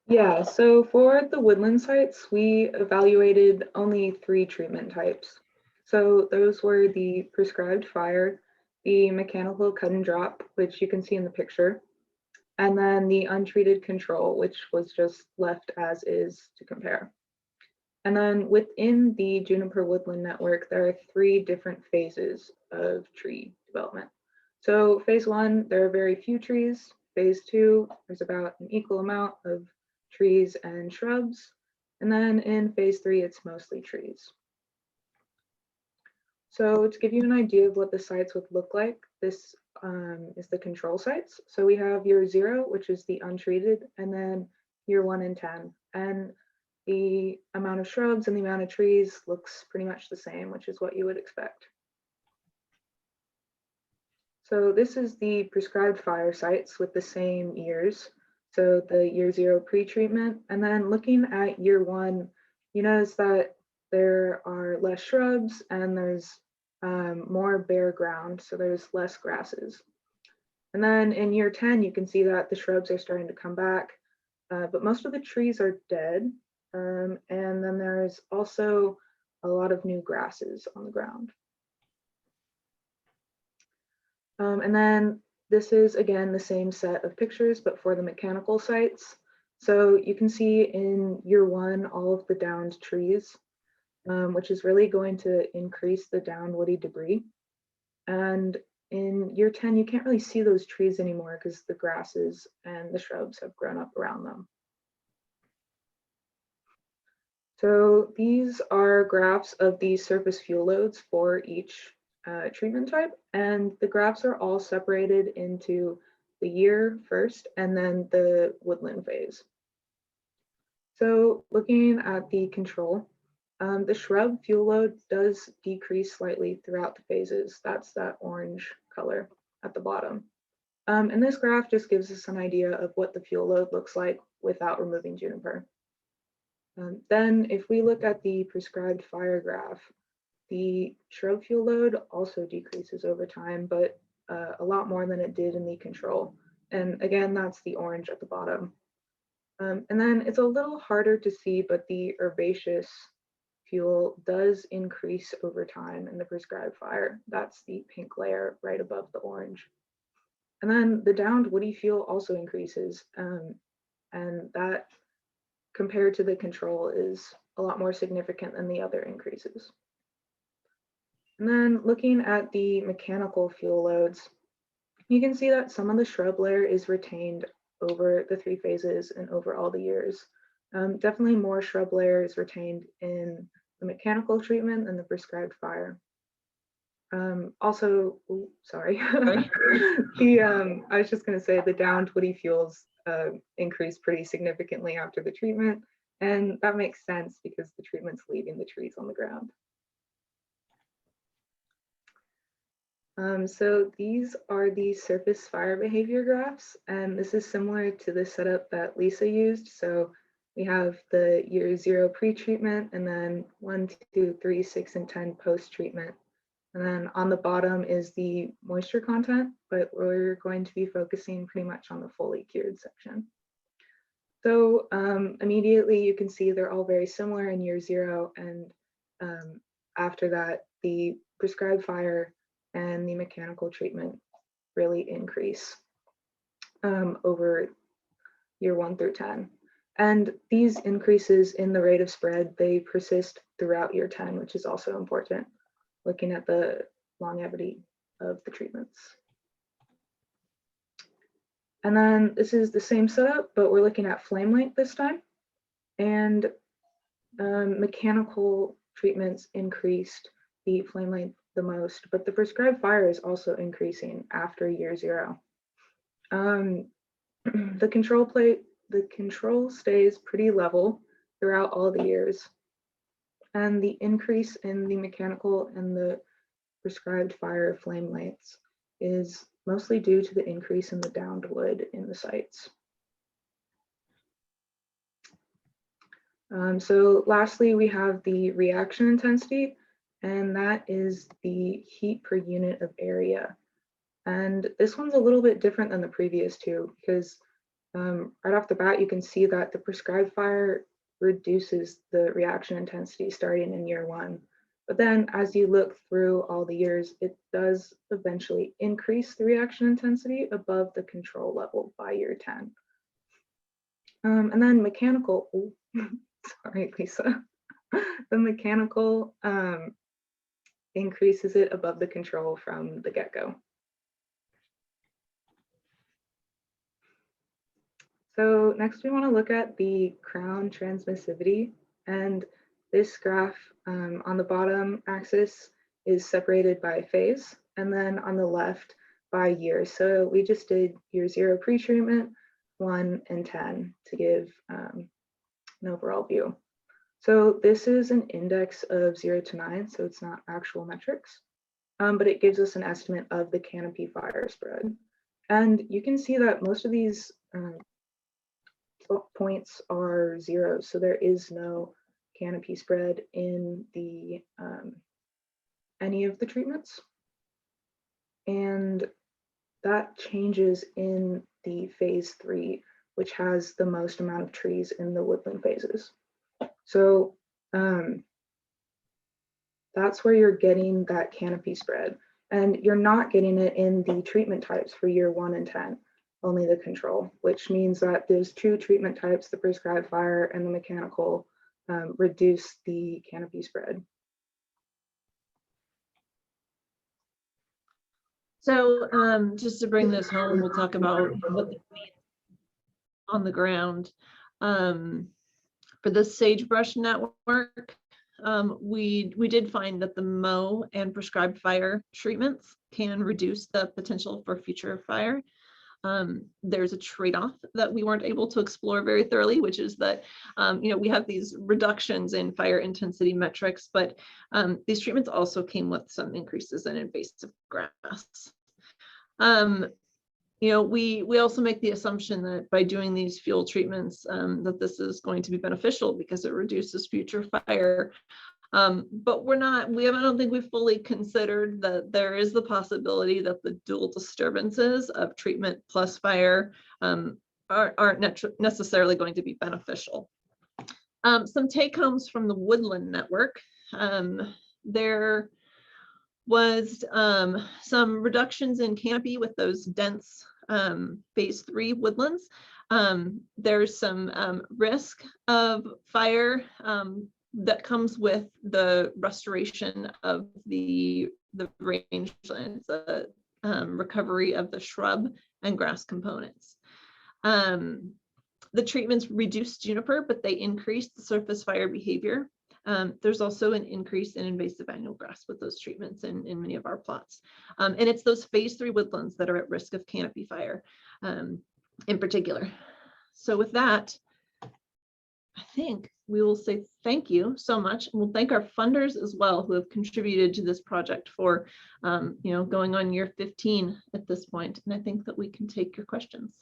Yeah, so for the woodland sites, we evaluated only 3 treatment types. So those were the prescribed fire, the mechanical cut and drop, which you can see in the picture, and then the untreated control, which was just left as is to compare. And then within the Juniper Woodland Network, there are 3 different phases of tree development. So phase 1, there are very few trees. Phase 2, there's about an equal amount of trees and shrubs. And then in phase 3, it's mostly trees. So to give you an idea of what the sites would look like, this is the control sites. So we have year 0, which is the untreated, and then year 1 and 10. And the amount of shrubs and the amount of trees looks pretty much the same, which is what you would expect. So this is the prescribed fire sites with the same years. So the year 0 pre-treatment, and then looking at year 1, you notice that there are less shrubs and there's more bare ground, so there's less grasses. And then in year 10, you can see that the shrubs are starting to come back, but most of the trees are dead. And then there's also a lot of new grasses on the ground. And then this is, again, the same set of pictures, but for the mechanical sites. So you can see in year 1, all of the downed trees, which is really going to increase the downed woody debris. And in year 10, you can't really see those trees anymore because the grasses and the shrubs have grown up around them. So these are graphs of the surface fuel loads for each treatment type, and the graphs are all separated into the year first and then the woodland phase. So looking at the control, the shrub fuel load does decrease slightly throughout the phases. That's that orange color at the bottom. And this graph just gives us an idea of what the fuel load looks like without removing juniper. Then if we look at the prescribed fire graph, the shrub fuel load also decreases over time, but a lot more than it did in the control. And again, that's the orange at the bottom. And then it's a little harder to see, but the herbaceous fuel does increase over time in the prescribed fire. That's the pink layer right above the orange. And then the downed woody fuel also increases, and that compared to the control is a lot more significant than the other increases. And then looking at the mechanical fuel loads, you can see that some of the shrub layer is retained over the 3 phases and over all the years. Definitely more shrub layer is retained in the mechanical treatment than the prescribed fire. Also, sorry, I was just going to say the downed woody fuels increase pretty significantly after the treatment, and that makes sense because the treatment's leaving the trees on the ground. So these are the surface fire behavior graphs, and this is similar to the setup that Lisa used. So we have the year 0 pre-treatment, and then 1, 2, 3, 6, and 10 post-treatment. And then on the bottom is the moisture content, but we're going to be focusing pretty much on the fully cured section. So immediately you can see they're all very similar in year 0, and after that, the prescribed fire and the mechanical treatment really increase over year 1 through 10. And these increases in the rate of spread, they persist throughout year 10, which is also important, looking at the longevity of the treatments. And then this is the same setup, but we're looking at flame length this time. And mechanical treatments increased the flame length the most, but the prescribed fire is also increasing after year 0. The control stays pretty level throughout all the years. And the increase in the mechanical and the prescribed fire flame lengths is mostly due to the increase in the downed wood in the sites. So lastly, we have the reaction intensity, and that is the heat per unit of area. And this one's a little bit different than the previous two, because right off the bat, you can see that the prescribed fire reduces the reaction intensity starting in year 1. But then as you look through all the years, it does eventually increase the reaction intensity above the control level by year 10. And then mechanical, sorry, Lisa. The mechanical increases it above the control from the get-go. So next we want to look at the crown transmissivity, and this graph on the bottom axis is separated by phase, and then on the left by year. So we just did year 0 pre-treatment, 1 and 10 to give an overall view. So this is an index of 0 to 9, so it's not actual metrics, but it gives us an estimate of the canopy fire spread. And you can see that most of these points are 0, so there is no canopy spread in the any of the treatments. And that changes in the phase 3, which has the most amount of trees in the woodland phases. So that's where you're getting that canopy spread. And you're not getting it in the treatment types for year 1 and 10, only the control, which means that those 2 treatment types, the prescribed fire and the mechanical, reduce the canopy spread. So just to bring this home, we'll talk about what this means on the ground. For the Sagebrush network, we did find that the mow and prescribed fire treatments can reduce the potential for future fire. There's a trade-off that we weren't able to explore very thoroughly, which is that we have these reductions in fire intensity metrics, but these treatments also came with some increases in invasive grass. We also make the assumption that by doing these fuel treatments, that this is going to be beneficial because it reduces future fire. But I don't think we've fully considered that there is the possibility that the dual disturbances of treatment plus fire aren't necessarily going to be beneficial. Some take-homes from the Woodland Network. There was some reductions in canopy with those dense phase 3 woodlands. There's some risk of fire that comes with the restoration of the rangelands, the recovery of the shrub and grass components. The treatments reduced juniper, but they increased the surface fire behavior. There's also an increase in invasive annual grass with those treatments in many of our plots. And it's those phase 3 woodlands that are at risk of canopy fire in particular. So with that, I think we will say thank you so much. And we'll thank our funders as well who have contributed to this project for going on year 15 at this point. And I think that we can take your questions.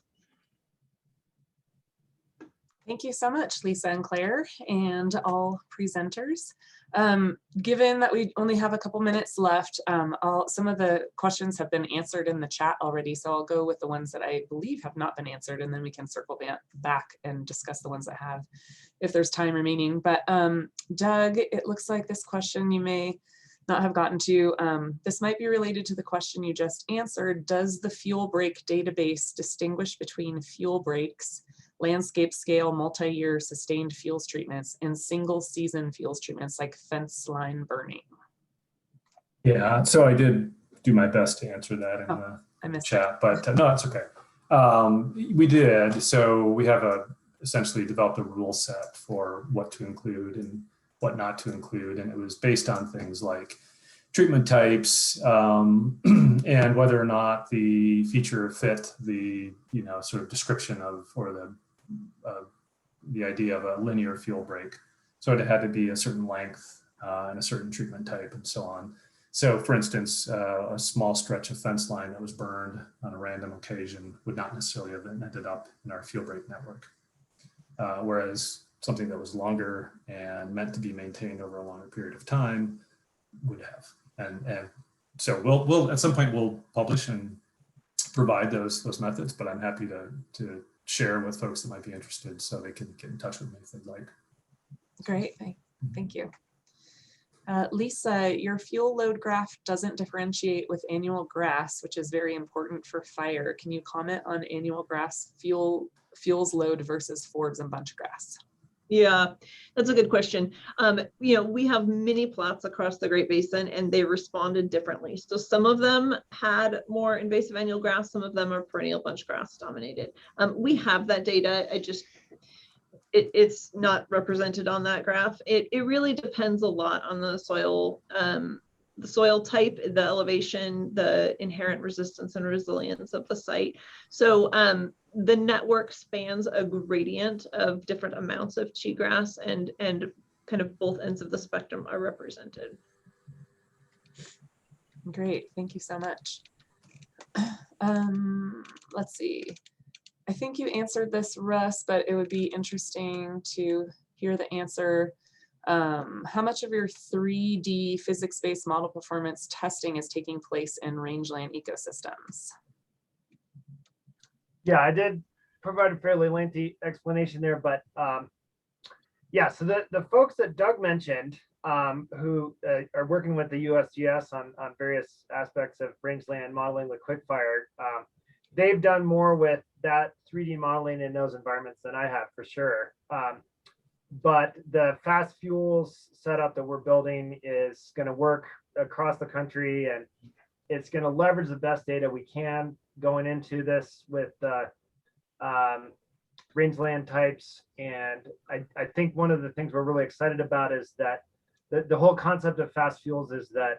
Thank you so much, Lisa and Claire, and all presenters. Given that we only have a couple minutes left, some of the questions have been answered in the chat already, so I'll go with the ones that I believe have not been answered, and then we can circle back and discuss the ones that have, if there's time remaining. But Doug, it looks like this question you may not have gotten to. This might be related to the question you just answered. Does the fuel break database distinguish between fuel breaks, landscape scale, multi-year sustained fuels treatments, and single season fuels treatments like fence line burning? Yeah, so I did do my best to answer that in the chat, but no, it's okay. We did. So we have essentially developed a rule set for what to include and what not to include. And it was based on things like treatment types and whether or not the feature fit the, sort of description of, or the idea of a linear fuel break. So it had to be a certain length and a certain treatment type and so on. So for instance, a small stretch of fence line that was burned on a random occasion would not necessarily have ended up in our fuel break network. Whereas something that was longer and meant to be maintained over a longer period of time would have. And so we'll at some point we'll publish and provide those methods, but I'm happy to share with folks that might be interested so they can get in touch with me if they'd like. Great, thank you. Lisa, your fuel load graph doesn't differentiate with annual grass, which is very important for fire. Can you comment on annual grass fuels load versus forbs and bunch grass? Yeah, that's a good question. We have many plots across the Great Basin and they responded differently. So some of them had more invasive annual grass, some of them are perennial bunch grass dominated. We have that data. It's not represented on that graph. It really depends a lot on the soil type, the elevation, the inherent resistance and resilience of the site. So the network spans a gradient of different amounts of cheatgrass, and kind of both ends of the spectrum are represented. Great, thank you so much. Let's see. I think you answered this, Russ, but it would be interesting to hear the answer. How much of your 3D physics-based model performance testing is taking place in rangeland ecosystems? Yeah, I did provide a fairly lengthy explanation there, but yeah, so the folks that Doug mentioned who are working with the Usgs on various aspects of rangeland modeling with quickfire, they've done more with that 3D modeling in those environments than I have for sure. But the fast fuels setup that we're building is going to work across the country, and it's going to leverage the best data we can going into this with rangeland types. And I think one of the things we're really excited about is that the whole concept of fast fuels is that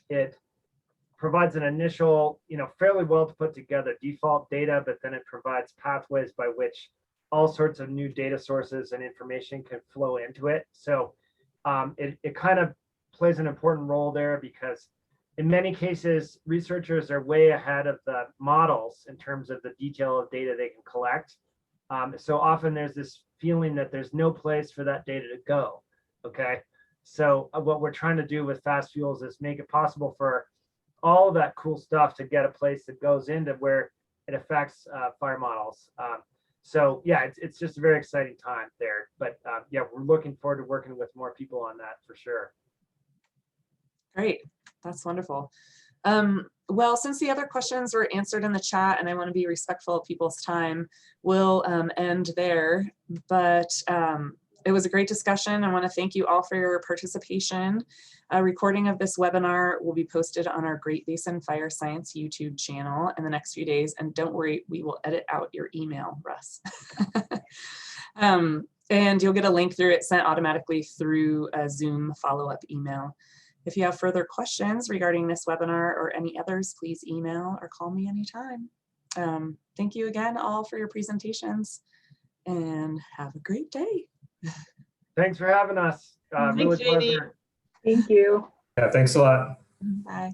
it provides an initial, fairly well put together default data, but then it provides pathways by which all sorts of new data sources and information can flow into it. So it kind of plays an important role there, because in many cases, researchers are way ahead of the models in terms of the detail of data they can collect. So often there's this feeling that there's no place for that data to go, okay? So what we're trying to do with fast fuels is make it possible for all of that cool stuff to get a place that goes into where it affects fire models. So yeah, it's just a very exciting time there. But yeah, we're looking forward to working with more people on that for sure. Great, that's wonderful. Well, since the other questions were answered in the chat and I want to be respectful of people's time, we'll end there. But it was a great discussion. I want to thank you all for your participation. A recording of this webinar will be posted on our Great Basin Fire Science YouTube channel in the next few days. And don't worry, we will edit out your email, Russ. And you'll get a link through it sent automatically through a Zoom follow-up email. If you have further questions regarding this webinar or any others, please email or call me anytime. Thank you again all for your presentations, and have a great day. Thanks for having us. Really pleasure. Thank you. Yeah, thanks a lot. Bye.